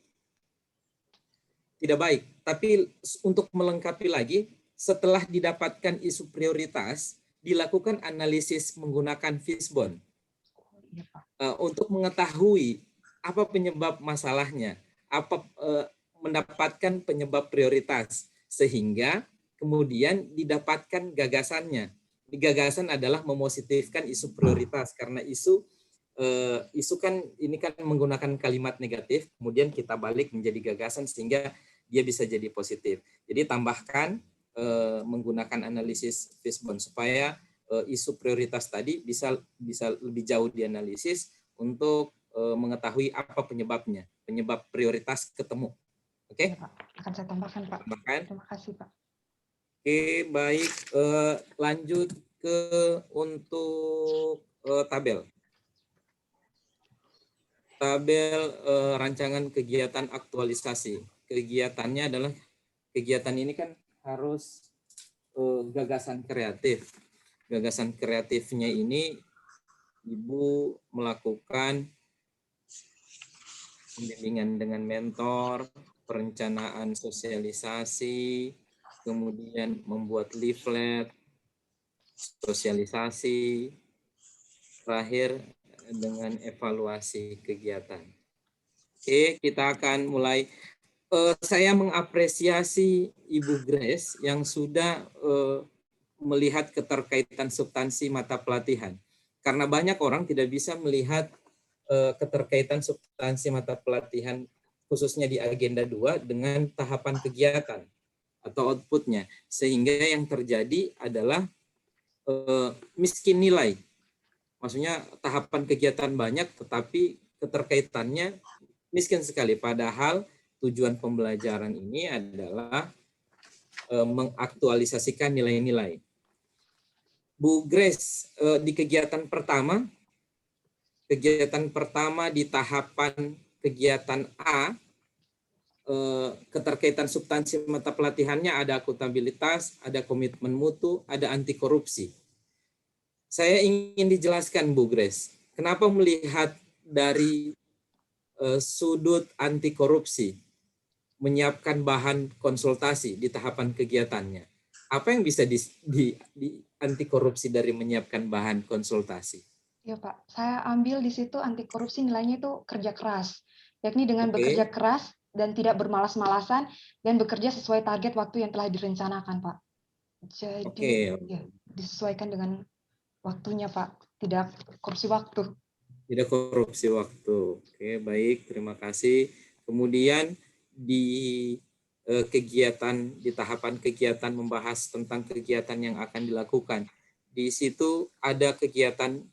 tidak baik, tapi untuk melengkapi lagi, setelah didapatkan isu prioritas, dilakukan analisis menggunakan Fishbone untuk mengetahui apa penyebab masalahnya, apa mendapatkan penyebab prioritas, sehingga kemudian didapatkan gagasannya. Gagasan adalah mempositifkan isu prioritas, karena isu kan ini kan menggunakan kalimat negatif, kemudian kita balik menjadi gagasan sehingga dia bisa jadi positif. Jadi tambahkan menggunakan analisis Fishbone supaya isu prioritas tadi bisa lebih jauh dianalisis untuk mengetahui apa penyebabnya, penyebab prioritas ketemu. Oke? Ya, Pak. Akan saya tambahkan, Pak. Tambahkan. Terima kasih, Pak. Oke, baik. Lanjut ke untuk tabel. Tabel rancangan kegiatan aktualisasi. Kegiatannya adalah, kegiatan ini kan harus gagasan kreatif. Gagasan kreatifnya ini Ibu melakukan pembimbingan dengan mentor, perencanaan sosialisasi, kemudian membuat leaflet, sosialisasi, terakhir dengan evaluasi kegiatan. Oke, kita akan mulai. Saya mengapresiasi Ibu Grace yang sudah melihat keterkaitan substansi mata pelatihan. Karena banyak orang tidak bisa melihat keterkaitan substansi mata pelatihan, khususnya di agenda 2 dengan tahapan kegiatan atau outputnya, sehingga yang terjadi adalah miskin nilai. Maksudnya tahapan kegiatan banyak tetapi keterkaitannya miskin sekali, padahal tujuan pembelajaran ini adalah mengaktualisasikan nilai-nilai. Bu Grace, di kegiatan pertama di tahapan kegiatan A, keterkaitan substansi mata pelatihannya ada akuntabilitas, ada komitmen mutu, ada anti korupsi. Saya ingin dijelaskan, Bu Grace, kenapa melihat dari sudut anti korupsi, menyiapkan bahan konsultasi di tahapan kegiatannya. Apa yang bisa di anti korupsi dari menyiapkan bahan konsultasi? Ya, Pak. Saya ambil di situ anti korupsi nilainya itu kerja keras, yakni dengan bekerja keras dan tidak bermalas-malasan dan bekerja sesuai target waktu yang telah direncanakan, Pak. Jadi ya, disesuaikan dengan waktunya, Pak. Tidak korupsi waktu. Tidak korupsi waktu. Oke, baik. Terima kasih. Kemudian di kegiatan, di tahapan kegiatan membahas tentang kegiatan yang akan dilakukan. Di situ ada kegiatan,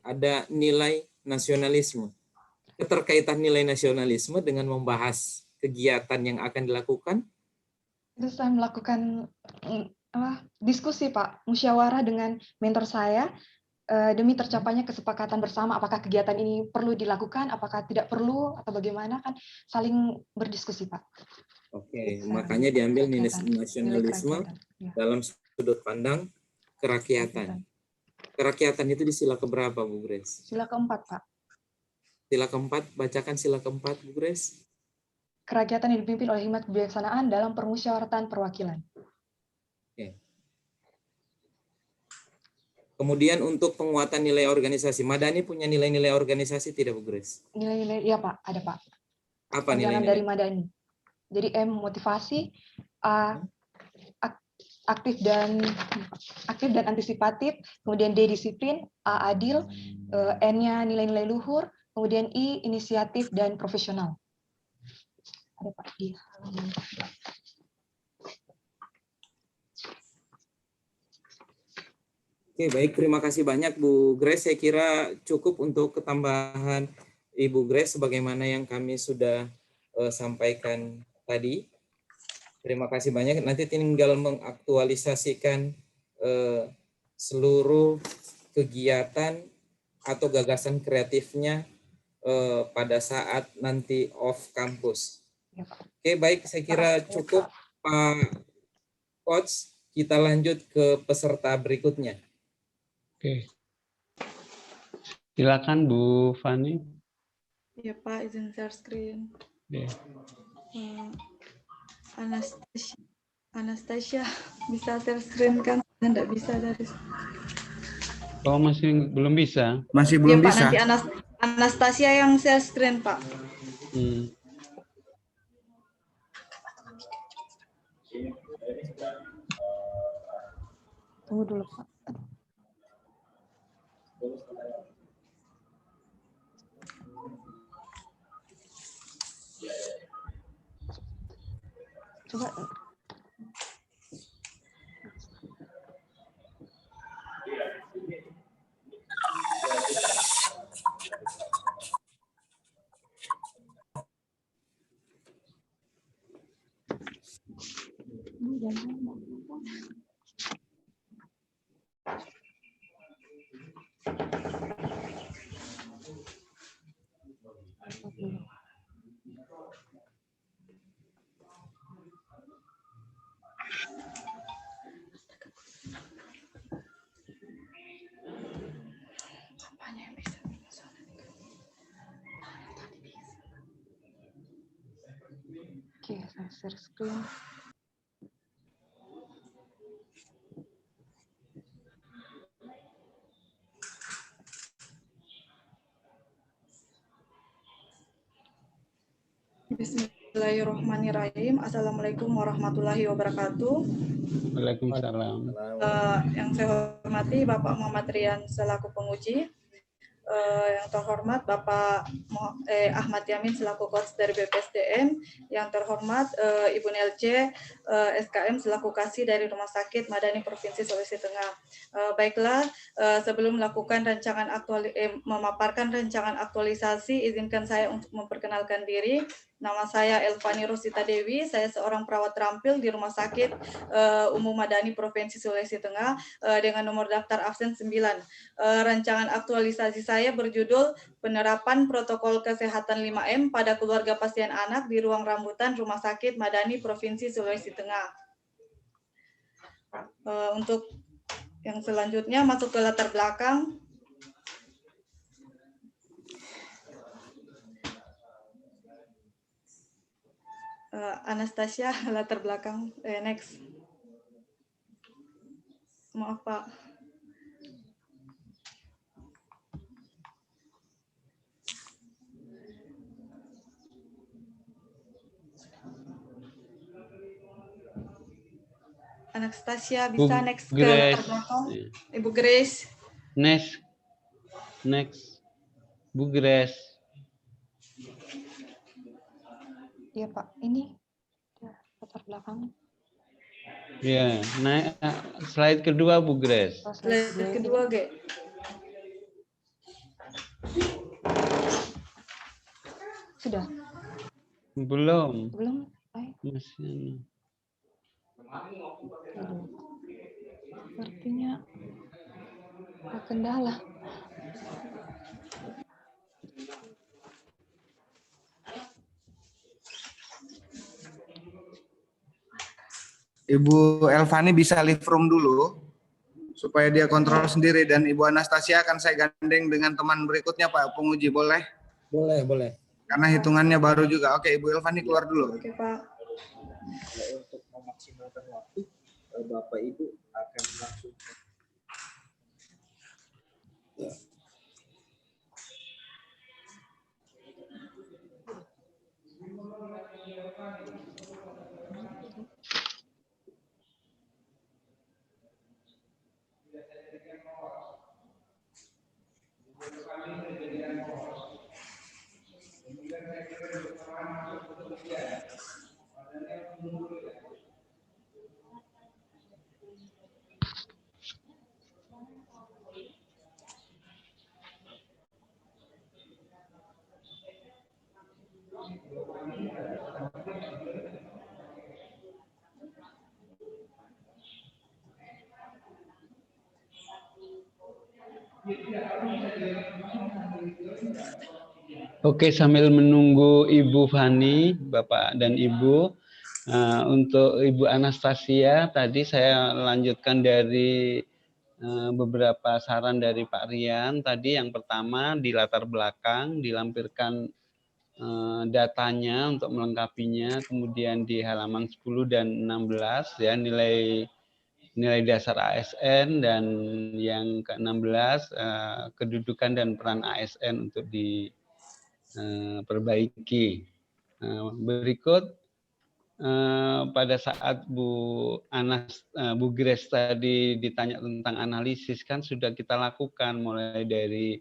ada nilai nasionalisme. Keterkaitan nilai nasionalisme dengan membahas kegiatan yang akan dilakukan. Itu saya melakukan diskusi, Pak, musyawarah dengan mentor saya demi tercapainya kesepakatan bersama apakah kegiatan ini perlu dilakukan, apakah tidak perlu, atau bagaimana, kan saling berdiskusi, Pak. Oke, makanya diambil nilai nasionalisme dalam sudut pandang kerakyatan. Kerakyatan itu di sila keberapa, Bu Grace? Sila keempat, Pak. Sila keempat, bacakan sila keempat, Bu Grace. Kerakyatan yang dipimpin oleh hikmat kebijaksanaan dalam permusyawaratan perwakilan. Kemudian untuk penguatan nilai organisasi, Madani punya nilai-nilai organisasi tidak Bu Grace? Nilai-nilai, iya Pak, ada Pak. Apa Tunjangan nilai-nilai? dari Madani. Jadi M motivasi, A aktif dan antisipatif, kemudian D disiplin, A adil, N-nya nilai-nilai luhur, kemudian I inisiatif dan profesional. Ada Pak di halaman. Oke, baik. Terima kasih banyak Bu Grace. Saya kira cukup untuk ketambahan Ibu Grace sebagaimana yang kami sudah sampaikan tadi. Terima kasih banyak. Nanti tinggal mengaktualisasikan seluruh kegiatan atau gagasan kreatifnya pada saat nanti off kampus. Oke, baik. Saya kira cukup Pak Coach. Kita lanjut ke peserta berikutnya. Oke. Silakan Bu Fani. Ya Pak, izin share screen. Oke. Anastasia bisa share screen kan? Enggak bisa dari. Oh, masih belum bisa? Masih Ya belum Pak, bisa. nanti Anastasia yang share screen Pak. Tunggu dulu Pak. Coba. Oke, saya share screen. Bismillahirrahmanirrahim. Assalamualaikum warahmatullahi wabarakatuh. Waalaikumsalam. Yang saya hormati Bapak Muhammad Rian selaku penguji. Yang terhormat Bapak Ahmad Yamin selaku coach dari BPSDM, yang terhormat Ibu Nelce SKM selaku kasih dari Rumah Sakit Madani Provinsi Sulawesi Tengah. Baiklah, sebelum melakukan memaparkan rancangan aktualisasi, izinkan saya untuk memperkenalkan diri. Nama saya Elvani Rosita Dewi, saya seorang perawat terampil di Rumah Sakit Umum Madani Provinsi Sulawesi Tengah dengan nomor daftar absen 9. Rancangan aktualisasi saya berjudul Penerapan Protokol Kesehatan 5M pada Keluarga Pasien Anak di Ruang Rambutan Rumah Sakit Madani Provinsi Sulawesi Tengah. Untuk yang selanjutnya masuk ke latar belakang. Anastasia, latar belakang. Next. Maaf Pak. Anastasia bisa next ke latar belakang. Ibu Grace. Next. Bu Grace. Iya Pak, ini latar belakang. Ya, naik slide kedua Bu Grace. Slide kedua, G. Sudah? Belum. Belum? Masih. Sepertinya kendala. Ibu Elvani bisa leave room dulu supaya dia kontrol sendiri, dan Ibu Anastasia akan saya gandeng dengan teman berikutnya Pak penguji, boleh? Boleh. Karena hitungannya baru juga. Oke, Ibu Elvani keluar dulu. Oke Pak. Untuk memaksimalkan waktu, Bapak Ibu akan langsung. Oke, sambil menunggu Ibu Fani, Bapak dan Ibu, untuk Ibu Anastasia, tadi saya lanjutkan dari beberapa saran dari Pak Rian. Tadi yang pertama di latar belakang, dilampirkan datanya untuk melengkapinya, kemudian di halaman 10 dan 16 ya nilai dasar ASN, dan yang ke-16 kedudukan dan peran ASN untuk diperbaiki. Berikut pada saat Bu Grace tadi ditanya tentang analisis, kan sudah kita lakukan mulai dari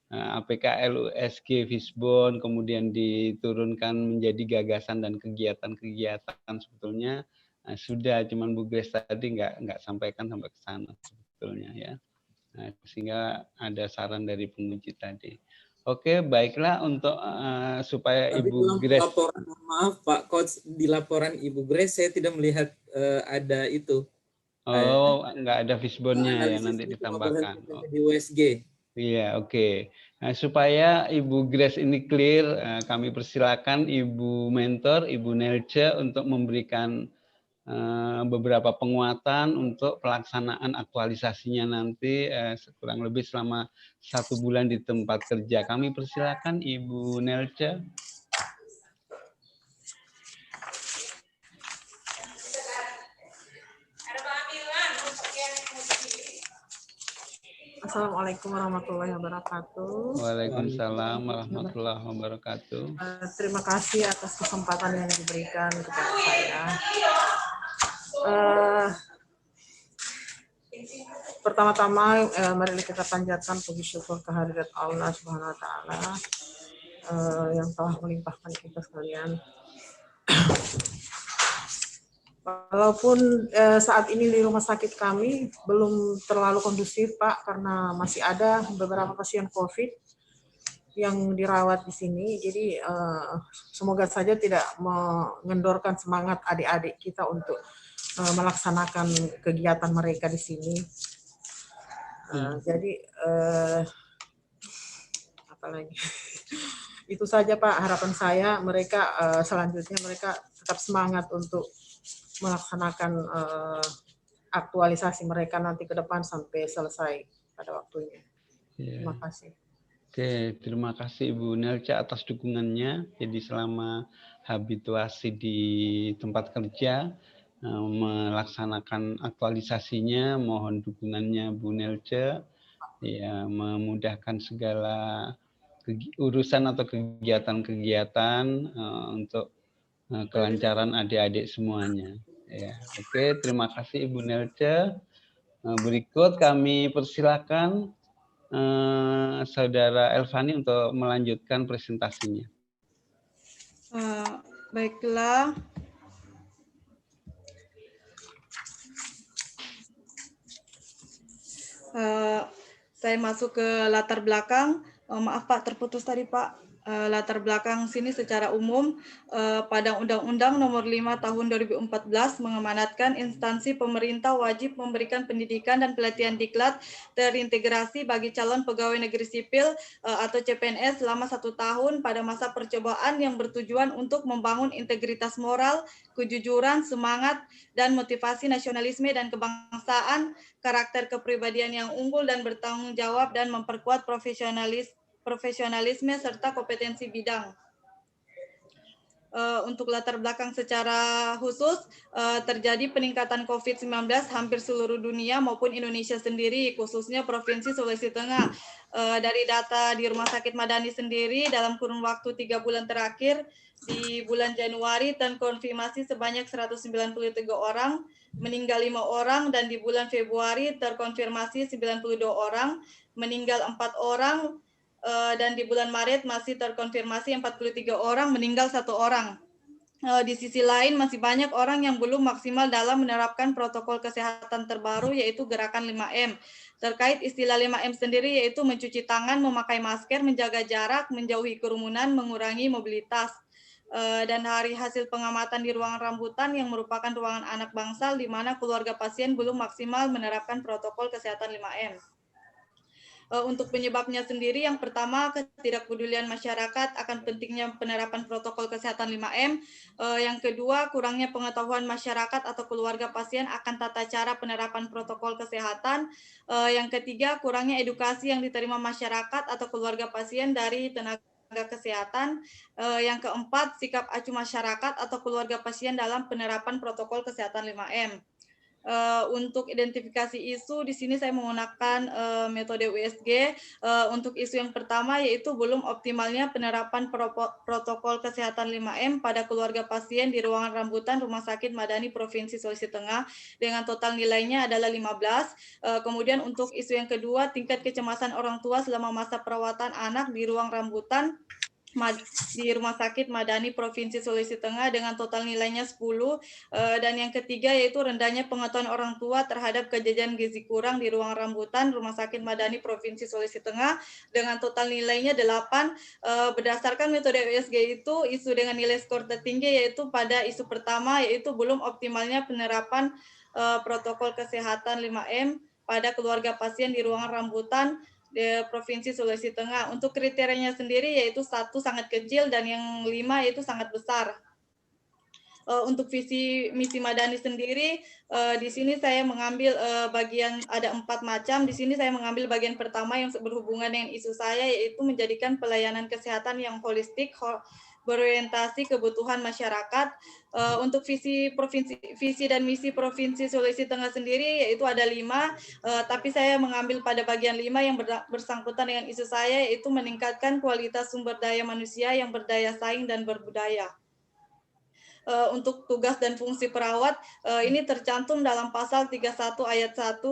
APK, LUSG, Fishbone, kemudian diturunkan menjadi gagasan dan kegiatan-kegiatan. Sebetulnya sudah, cuman Bu Grace tadi nggak sampaikan sampai ke sana sebetulnya ya. Sehingga ada saran dari penguji tadi. Oke, baiklah, untuk supaya Tapi Ibu dalam Grace. laporan, maaf Pak Coach, di laporan Ibu Grace saya tidak melihat ada itu. Oh, nggak ada fishbone-nya ya, Analisis nanti itu ditambahkan. Oh. di USG. Iya, oke. Nah, supaya Ibu Grace ini clear, kami persilakan Ibu Mentor, Ibu Nelce untuk memberikan beberapa penguatan untuk pelaksanaan aktualisasinya nanti kurang lebih selama 1 bulan di tempat kerja. Kami persilakan Ibu Nelce. Assalamualaikum warahmatullahi wabarakatuh. Waalaikumsalam warahmatullahi wabarakatuh. Terima kasih atas kesempatan yang diberikan kepada saya. Pertama-tama, mari kita panjatkan puji syukur kehadirat Allah Subhanahu Wa Taala yang telah melimpahkan kita sekalian. Walaupun saat ini di rumah sakit kami belum terlalu kondusif, Pak, karena masih ada beberapa pasien COVID yang dirawat di sini. Jadi semoga saja tidak mengendorkan semangat adik-adik kita untuk melaksanakan kegiatan mereka di sini. Jadi apalagi itu saja, Pak, harapan saya. Mereka selanjutnya mereka tetap semangat untuk melaksanakan aktualisasi mereka nanti ke depan sampai selesai pada waktunya. Terima kasih. Oke, terima kasih Ibu Nelce atas dukungannya. Jadi selama habituasi di tempat kerja, melaksanakan aktualisasinya, mohon dukungannya Bu Nelce, ya, memudahkan segala urusan atau kegiatan-kegiatan untuk kelancaran adik-adik semuanya. Ya, oke, terima kasih Ibu Nelce. Berikut kami persilakan Saudara Elvani untuk melanjutkan presentasinya. Baiklah. Saya masuk ke latar belakang. Maaf Pak, terputus tadi Pak. Latar belakang sini secara umum, pada Undang-Undang Nomor 5 Tahun 2014 mengamanatkan instansi pemerintah wajib memberikan pendidikan dan pelatihan diklat terintegrasi bagi calon pegawai negeri sipil atau CPNS selama 1 tahun pada masa percobaan yang bertujuan untuk membangun integritas moral, kejujuran, semangat, dan motivasi nasionalisme dan kebangsaan, karakter kepribadian yang unggul dan bertanggung jawab, dan memperkuat profesionalisme serta kompetensi bidang. Untuk latar belakang secara khusus, terjadi peningkatan COVID-19 hampir seluruh dunia maupun Indonesia sendiri, khususnya Provinsi Sulawesi Tengah. Dari data di Rumah Sakit Madani sendiri, dalam kurun waktu 3 bulan terakhir, di bulan Januari terkonfirmasi sebanyak 193 orang, meninggal 5 orang, dan di bulan Februari terkonfirmasi 92 orang, meninggal 4 orang, dan di bulan Maret masih terkonfirmasi 43 orang, meninggal 1 orang. Di sisi lain masih banyak orang yang belum maksimal dalam menerapkan protokol kesehatan terbaru, yaitu gerakan 5M. Terkait istilah 5M sendiri, yaitu mencuci tangan, memakai masker, menjaga jarak, menjauhi kerumunan, mengurangi mobilitas. Dan dari hasil pengamatan di ruangan rambutan yang merupakan ruangan anak bangsal di mana keluarga pasien belum maksimal menerapkan protokol kesehatan 5M. Untuk penyebabnya sendiri, yang pertama ketidakpedulian masyarakat akan pentingnya penerapan protokol kesehatan 5M. Yang kedua, kurangnya pengetahuan masyarakat atau keluarga pasien akan tata cara penerapan protokol kesehatan. Yang ketiga, kurangnya edukasi yang diterima masyarakat atau keluarga pasien dari tenaga kesehatan. Yang keempat, sikap acuh masyarakat atau keluarga pasien dalam penerapan protokol kesehatan 5M. Untuk identifikasi isu, di sini saya menggunakan metode USG. Untuk isu yang pertama, yaitu belum optimalnya penerapan protokol kesehatan 5M pada keluarga pasien di ruangan rambutan Rumah Sakit Madani Provinsi Sulawesi Tengah, dengan total nilainya adalah 15. Kemudian untuk isu yang kedua, tingkat kecemasan orang tua selama masa perawatan anak di ruang rambutan di Rumah Sakit Madani Provinsi Sulawesi Tengah, dengan total nilainya 10. Dan yang ketiga yaitu rendahnya pengetahuan orang tua terhadap kejadian gizi kurang di ruang rambutan Rumah Sakit Madani Provinsi Sulawesi Tengah, dengan total nilainya 8. Berdasarkan metode USG itu, isu dengan nilai skor tertinggi yaitu pada isu pertama, yaitu belum optimalnya penerapan protokol kesehatan 5M pada keluarga pasien di ruangan rambutan di Provinsi Sulawesi Tengah. Untuk kriterianya sendiri yaitu 1 sangat kecil dan yang 5 yaitu sangat besar. Untuk visi misi Madani sendiri, di sini saya mengambil bagian, ada 4 macam. Di sini saya mengambil bagian pertama yang berhubungan dengan isu saya, yaitu menjadikan pelayanan kesehatan yang holistik, berorientasi kebutuhan masyarakat. Untuk visi dan misi Provinsi Sulawesi Tengah sendiri yaitu ada 5, tapi saya mengambil pada bagian 5 yang bersangkutan dengan isu saya, yaitu meningkatkan kualitas sumber daya manusia yang berdaya saing dan berbudaya. Untuk tugas dan fungsi perawat, ini tercantum dalam pasal 31 ayat 1.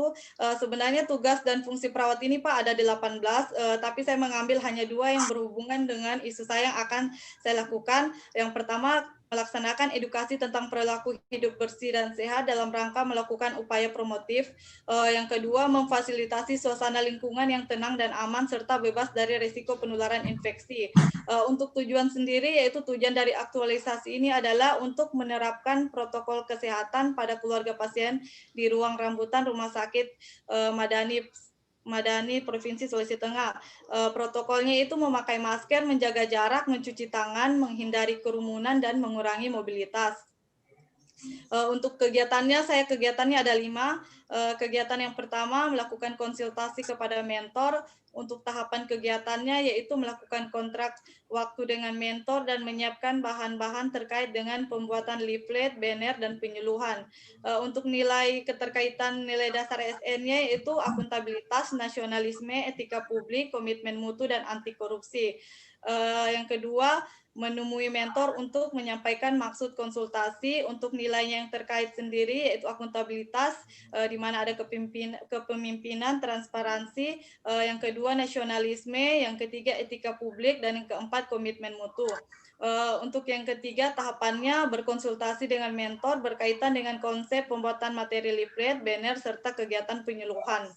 Sebenarnya tugas dan fungsi perawat ini Pak ada 18, tapi saya mengambil hanya 2 yang berhubungan dengan isu saya yang akan saya lakukan. Yang pertama, melaksanakan edukasi tentang perilaku hidup bersih dan sehat dalam rangka melakukan upaya promotif. Yang kedua, memfasilitasi suasana lingkungan yang tenang dan aman serta bebas dari risiko penularan infeksi. Untuk tujuan sendiri, yaitu tujuan dari aktualisasi ini adalah untuk menerapkan protokol kesehatan pada keluarga pasien di ruang rambutan Rumah Sakit Madani Provinsi Sulawesi Tengah. Protokolnya itu memakai masker, menjaga jarak, mencuci tangan, menghindari kerumunan, dan mengurangi mobilitas. Untuk kegiatannya ada 5. Kegiatan yang pertama, melakukan konsultasi kepada mentor. Untuk tahapan kegiatannya yaitu melakukan kontrak waktu dengan mentor dan menyiapkan bahan-bahan terkait dengan pembuatan leaflet, banner, dan penyuluhan. Untuk nilai keterkaitan nilai dasar ASN-nya yaitu akuntabilitas, nasionalisme, etika publik, komitmen mutu, dan anti korupsi. Yang kedua, menemui mentor untuk menyampaikan maksud konsultasi. Untuk nilainya yang terkait sendiri yaitu akuntabilitas, di mana ada kepemimpinan, transparansi, yang kedua nasionalisme, yang ketiga etika publik, dan yang keempat komitmen mutu. Untuk yang ketiga tahapannya berkonsultasi dengan mentor berkaitan dengan konsep pembuatan materi leaflet, banner, serta kegiatan penyuluhan.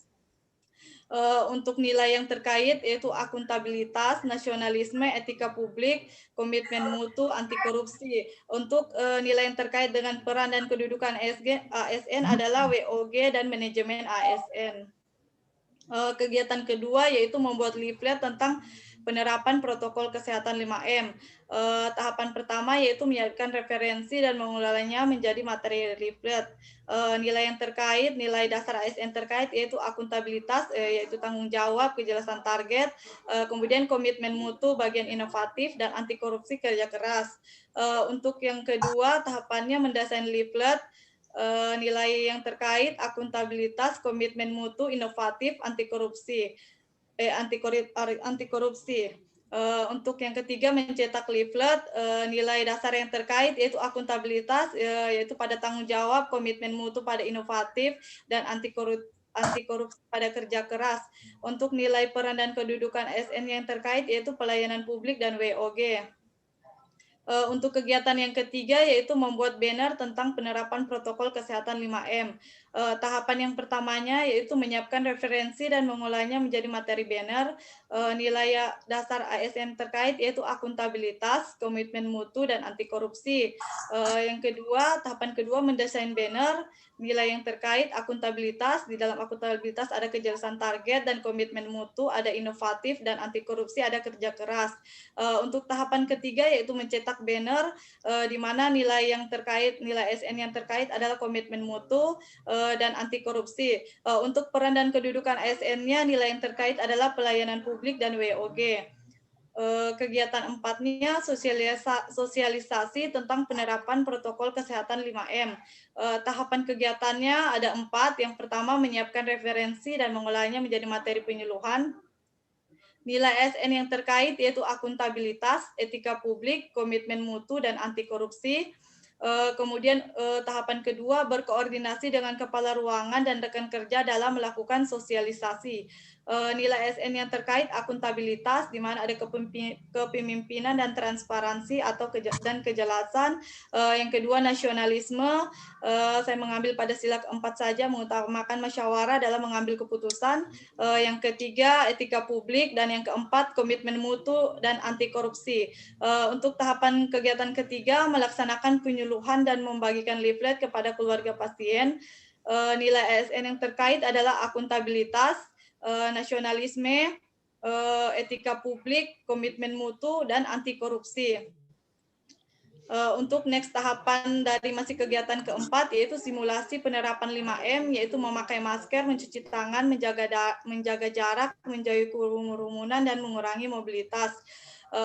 Untuk nilai yang terkait yaitu akuntabilitas, nasionalisme, etika publik, komitmen mutu, anti korupsi. Untuk nilai yang terkait dengan peran dan kedudukan ASN adalah WOG dan manajemen ASN. Kegiatan kedua yaitu membuat leaflet tentang penerapan protokol kesehatan 5M. Tahapan pertama yaitu menyiapkan referensi dan mengolahnya menjadi materi leaflet. Nilai yang terkait, nilai dasar ASN terkait yaitu akuntabilitas, yaitu tanggung jawab, kejelasan target, kemudian komitmen mutu, bagian inovatif, dan anti korupsi kerja keras. Untuk yang kedua, tahapannya mendesain leaflet, nilai yang terkait, akuntabilitas, komitmen mutu, inovatif, anti korupsi. Untuk yang ketiga, mencetak leaflet, nilai dasar yang terkait yaitu akuntabilitas, yaitu pada tanggung jawab, komitmen mutu pada inovatif, dan anti korupsi pada kerja keras. Untuk nilai peran dan kedudukan ASN yang terkait yaitu pelayanan publik dan WOG. Untuk kegiatan yang ketiga yaitu membuat banner tentang penerapan protokol kesehatan 5M. Tahapan yang pertamanya yaitu menyiapkan referensi dan mengolahnya menjadi materi banner. Nilai dasar ASN terkait yaitu akuntabilitas, komitmen mutu, dan anti korupsi. Yang kedua, tahapan kedua mendesain banner. Nilai yang terkait akuntabilitas, di dalam akuntabilitas ada kejelasan target dan komitmen mutu, ada inovatif, dan anti korupsi, ada kerja keras. Untuk tahapan ketiga yaitu mencetak banner, di mana nilai yang terkait, nilai SN yang terkait adalah komitmen mutu dan anti korupsi. Untuk peran dan kedudukan ASN-nya, nilai yang terkait adalah pelayanan publik dan WOG. Kegiatan empatnya sosialisasi tentang penerapan protokol kesehatan 5M. Tahapan kegiatannya ada 4. Yang pertama, menyiapkan referensi dan mengolahnya menjadi materi penyuluhan. Nilai ASN yang terkait yaitu akuntabilitas, etika publik, komitmen mutu, dan anti korupsi. Kemudian tahapan kedua, berkoordinasi dengan kepala ruangan dan rekan kerja dalam melakukan sosialisasi. Nilai ASN yang terkait akuntabilitas, di mana ada kepemimpinan dan transparansi atau dan kejelasan. Yang kedua, nasionalisme. Saya mengambil pada sila keempat saja, mengutamakan musyawarah dalam mengambil keputusan. Yang ketiga, etika publik, dan yang keempat, komitmen mutu dan anti korupsi. Untuk tahapan kegiatan ketiga, melaksanakan penyuluhan dan membagikan leaflet kepada keluarga pasien. Nilai ASN yang terkait adalah akuntabilitas, nasionalisme, etika publik, komitmen mutu, dan anti korupsi. Untuk next tahapan dari masih kegiatan keempat yaitu simulasi penerapan 5M, yaitu memakai masker, mencuci tangan, menjaga jarak, menjauhi kerumunan, dan mengurangi mobilitas.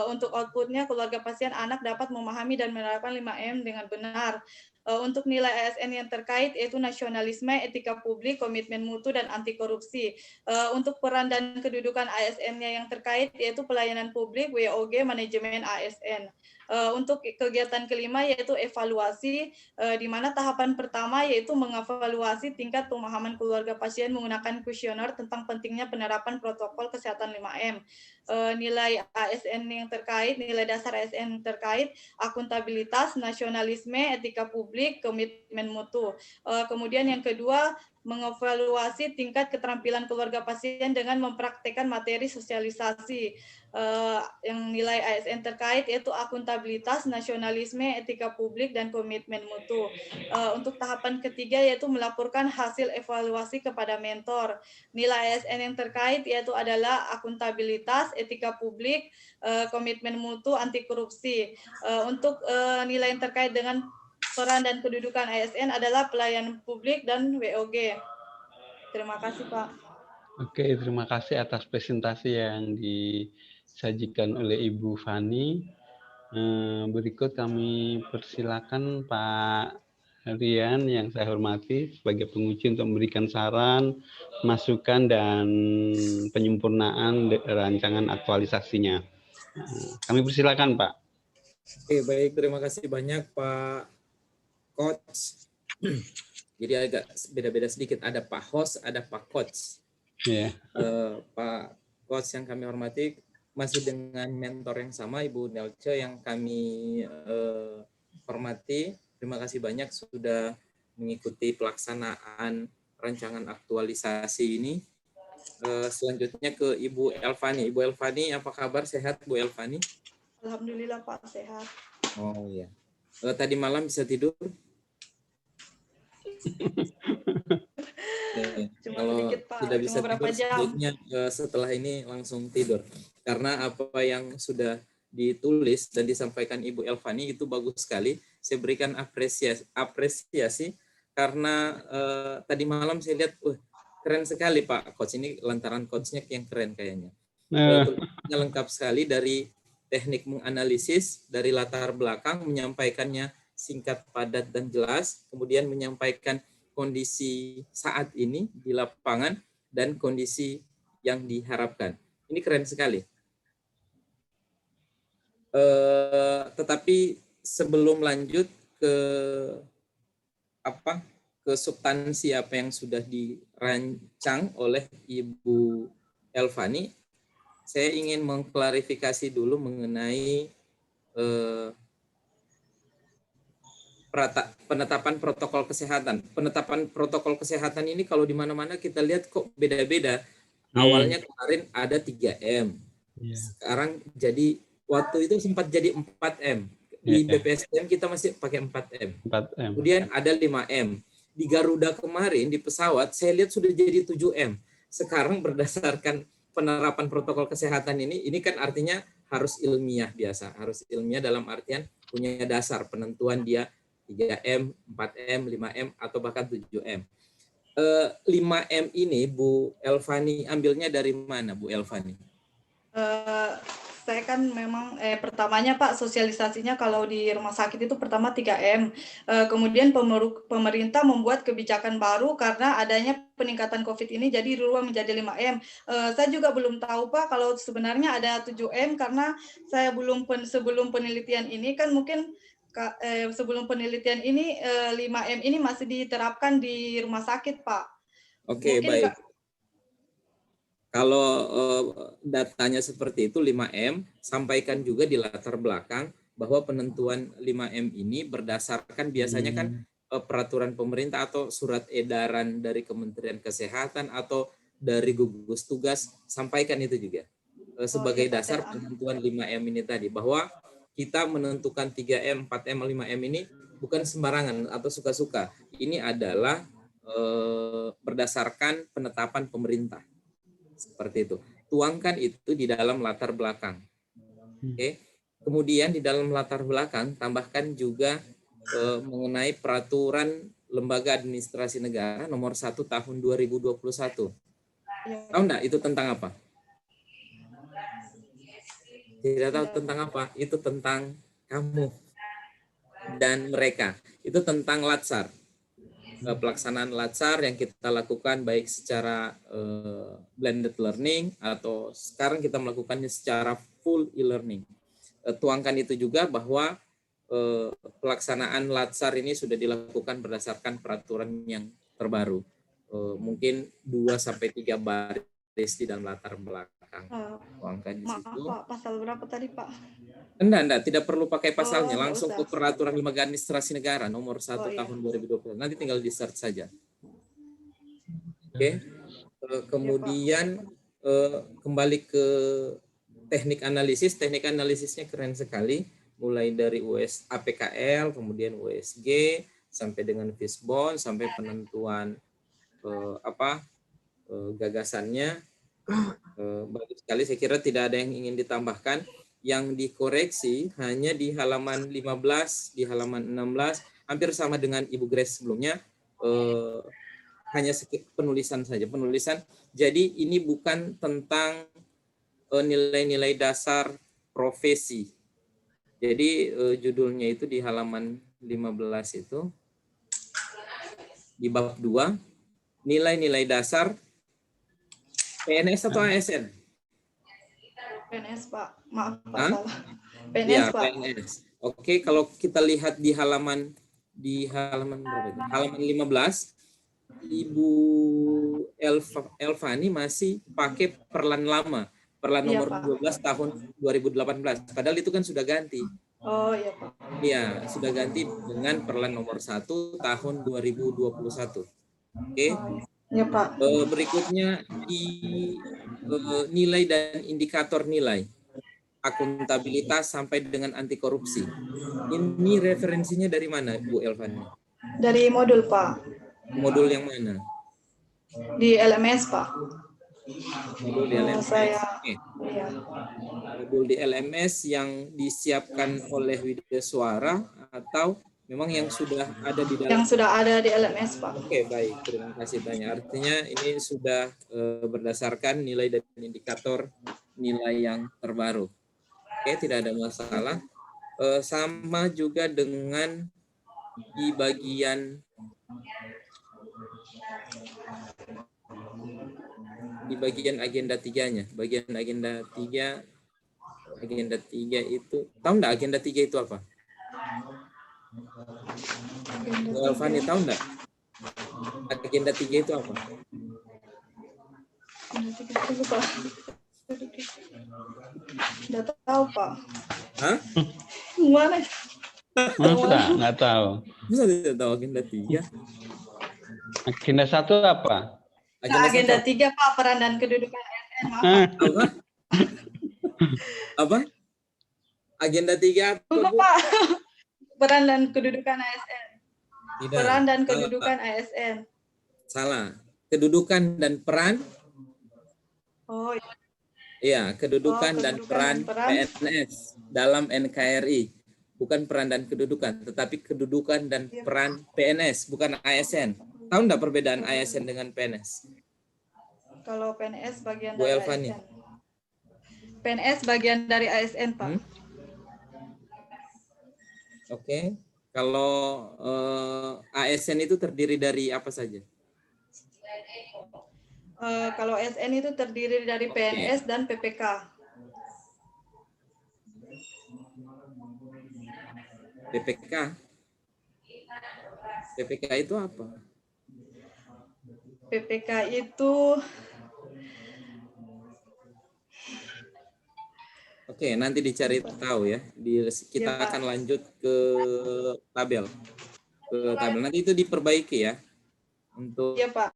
Untuk outputnya, keluarga pasien anak dapat memahami dan menerapkan 5M dengan benar. Untuk nilai ASN yang terkait yaitu nasionalisme, etika publik, komitmen mutu, dan anti korupsi. Untuk peran dan kedudukan ASN-nya yang terkait yaitu pelayanan publik, WOG, manajemen ASN. Untuk kegiatan kelima yaitu evaluasi, di mana tahapan pertama yaitu mengevaluasi tingkat pemahaman keluarga pasien menggunakan kuesioner tentang pentingnya penerapan protokol kesehatan 5M. Nilai ASN yang terkait, nilai dasar ASN terkait, akuntabilitas, nasionalisme, etika publik, komitmen mutu. Kemudian yang kedua, mengevaluasi tingkat keterampilan keluarga pasien dengan mempraktekkan materi sosialisasi. Yang nilai ASN terkait yaitu akuntabilitas, nasionalisme, etika publik, dan komitmen mutu. Untuk tahapan ketiga yaitu melaporkan hasil evaluasi kepada mentor. Nilai ASN yang terkait yaitu adalah akuntabilitas, etika publik, komitmen mutu, anti korupsi. Untuk nilai yang terkait dengan peran dan kedudukan ASN adalah pelayanan publik dan WOG. Terima kasih, Pak. Oke, terima kasih atas presentasi yang disajikan oleh Ibu Fani. Berikut kami persilakan Pak Rian yang saya hormati sebagai penguji untuk memberikan saran, masukan, dan penyempurnaan rancangan aktualisasinya. Kami persilakan, Pak. Oke, baik. Terima kasih banyak, Pak Coach. Jadi agak beda-beda sedikit. Ada Pak Host, ada Pak Coach. Yeah. Pak Coach yang kami hormati, masih dengan mentor yang sama, Ibu Nelce yang kami hormati. Terima kasih banyak sudah mengikuti pelaksanaan rancangan aktualisasi ini. Selanjutnya ke Ibu Elvani. Ibu Elvani, apa kabar? Sehat, Bu Elvani? Alhamdulillah, Pak, sehat. Oh iya. Tadi malam bisa tidur? Cuma Kalau sedikit, Pak. tidak bisa Cuma berapa tidur, jam. sebaiknya setelah ini langsung tidur. Karena apa yang sudah ditulis dan disampaikan Ibu Elvani itu bagus sekali. Saya berikan apresiasi karena tadi malam saya lihat, keren sekali Pak Coach. Ini lantaran coachnya yang keren kayaknya. Tulisannya lengkap sekali dari teknik menganalisis, dari latar belakang, menyampaikannya singkat, padat, dan jelas, kemudian menyampaikan kondisi saat ini di lapangan dan kondisi yang diharapkan. Ini keren sekali. Tetapi sebelum lanjut ke substansi apa yang sudah dirancang oleh Ibu Elvani, saya ingin mengklarifikasi dulu mengenai penetapan protokol kesehatan. Penetapan protokol kesehatan ini kalau di mana-mana kita lihat kok beda-beda. Awalnya kemarin ada 3M. Sekarang jadi, waktu itu sempat jadi 4M. Di BPSDM kita masih pakai 4M. Kemudian ada 5M. Di Garuda kemarin, di pesawat, saya lihat sudah jadi 7M. Sekarang berdasarkan penerapan protokol kesehatan ini kan artinya harus ilmiah biasa. Harus ilmiah dalam artian punya dasar penentuan dia 3M, 4M, 5M, atau bahkan 7M. 5M ini Bu Elvani ambilnya dari mana Bu Elvani? Saya kan memang pertamanya Pak, sosialisasinya kalau di rumah sakit itu pertama 3M. Kemudian pemerintah membuat kebijakan baru karena adanya peningkatan COVID ini, jadi dirubah menjadi 5M. Saya juga belum tahu Pak kalau sebenarnya ada 7M, karena saya sebelum penelitian ini kan mungkin sebelum penelitian ini 5M ini masih diterapkan di rumah sakit Pak. Oke, baik. Kalau datanya seperti itu 5M, sampaikan juga di latar belakang bahwa penentuan 5M ini berdasarkan biasanya kan peraturan pemerintah atau surat edaran dari Kementerian Kesehatan atau dari gugus tugas, sampaikan itu juga sebagai dasar penentuan 5M ini tadi, bahwa kita menentukan 3M, 4M, 5M ini bukan sembarangan atau suka-suka. Ini adalah berdasarkan penetapan pemerintah. Seperti itu. Tuangkan itu di dalam latar belakang. Oke. Kemudian di dalam latar belakang tambahkan juga mengenai peraturan Lembaga Administrasi Negara nomor 1 tahun 2021. Tahu enggak itu tentang apa? Tidak tahu tentang apa? Itu tentang kamu dan mereka. Itu tentang Latsar. Pelaksanaan Latsar yang kita lakukan baik secara blended learning atau sekarang kita melakukannya secara full e-learning. Tuangkan itu juga bahwa pelaksanaan Latsar ini sudah dilakukan berdasarkan peraturan yang terbaru. Mungkin 2-3 baris di dalam latar belakang. Tuangkan di situ. Maaf Pak, pasal berapa tadi Pak? Enggak, tidak perlu pakai pasalnya, langsung ke peraturan Lembaga Administrasi Negara nomor 1 tahun 2020. Nanti tinggal di search saja. Oke. Kemudian kembali ke teknik analisis. Teknik analisisnya keren sekali, mulai dari APKL, kemudian USG, sampai dengan Fishbone, sampai penentuan gagasannya. Bagus sekali, saya kira tidak ada yang ingin ditambahkan. Yang dikoreksi hanya di halaman 15, di halaman 16, hampir sama dengan Ibu Grace sebelumnya, hanya penulisan saja, penulisan. Jadi ini bukan tentang nilai-nilai dasar profesi. Jadi judulnya itu di halaman 15 itu, di bab 2, nilai-nilai dasar PNS atau ASN? PNS Pak, maaf Pak, salah. PNS Ya, Pak. PNS. Oke, kalau kita lihat di halaman berapa itu? Halaman 15, Ibu Elvani masih pakai perlan lama, perlan nomor 12 tahun 2018. Padahal itu kan sudah ganti. Oh iya Pak. Iya, sudah ganti dengan perlan nomor 1 tahun 2021. Oke. Ya Pak. Berikutnya di nilai dan indikator nilai, akuntabilitas sampai dengan anti korupsi. Ini referensinya dari mana Bu Elvani? Dari modul Pak. Modul yang mana? Di LMS, Pak. Modul di LMS. Saya, Oke. iya. Modul di LMS yang disiapkan oleh Widya Suara atau memang yang sudah ada di dalam? Yang sudah ada di LMS, Pak. Oke, baik. Terima kasih banyak. Artinya ini sudah berdasarkan nilai dan indikator nilai yang terbaru. Oke, tidak ada masalah. Sama juga dengan di bagian agenda 3-nya. Bagian agenda 3 itu, tahu enggak agenda 3 itu apa? Bu Elvani tahu enggak? Agenda 3 itu apa? Tidak tahu, Pak. Hah? Gimana? Masa nggak tahu? Masa tidak tahu agenda 3? Agenda 1 apa? Agenda 3, Pak, peran dan kedudukan ASN. Apa? Apa? Agenda 3 apa, Bu? Pak. Peran dan kedudukan ASN. Tidak. Peran dan Salah, kedudukan Pak. ASN. Salah. Kedudukan dan peran. Oh, Iya, kedudukan dan peran PNS dalam NKRI. Bukan peran dan kedudukan, tetapi kedudukan dan peran PNS, bukan ASN. Tahu enggak perbedaan ASN dengan PNS? kalau PNS bagian Bu dari Elvani. ASN. PNS bagian dari ASN, Pak. Oke. Kalau ASN itu terdiri dari apa saja? Kalau ASN itu terdiri dari PNS dan PPK. PPK. PPK itu apa? PPK itu Oke, nanti dicari tahu ya. Kita akan lanjut ke tabel. Nanti itu diperbaiki ya. Untuk ya, Pak.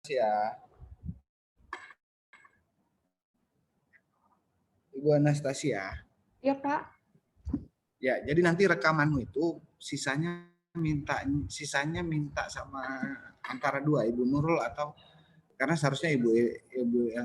Ya, Ibu Anastasia. Ya, Pak. Ya, jadi nanti rekamanmu itu sisanya minta sama antara dua, Ibu Nurul atau karena seharusnya Ibu Elvani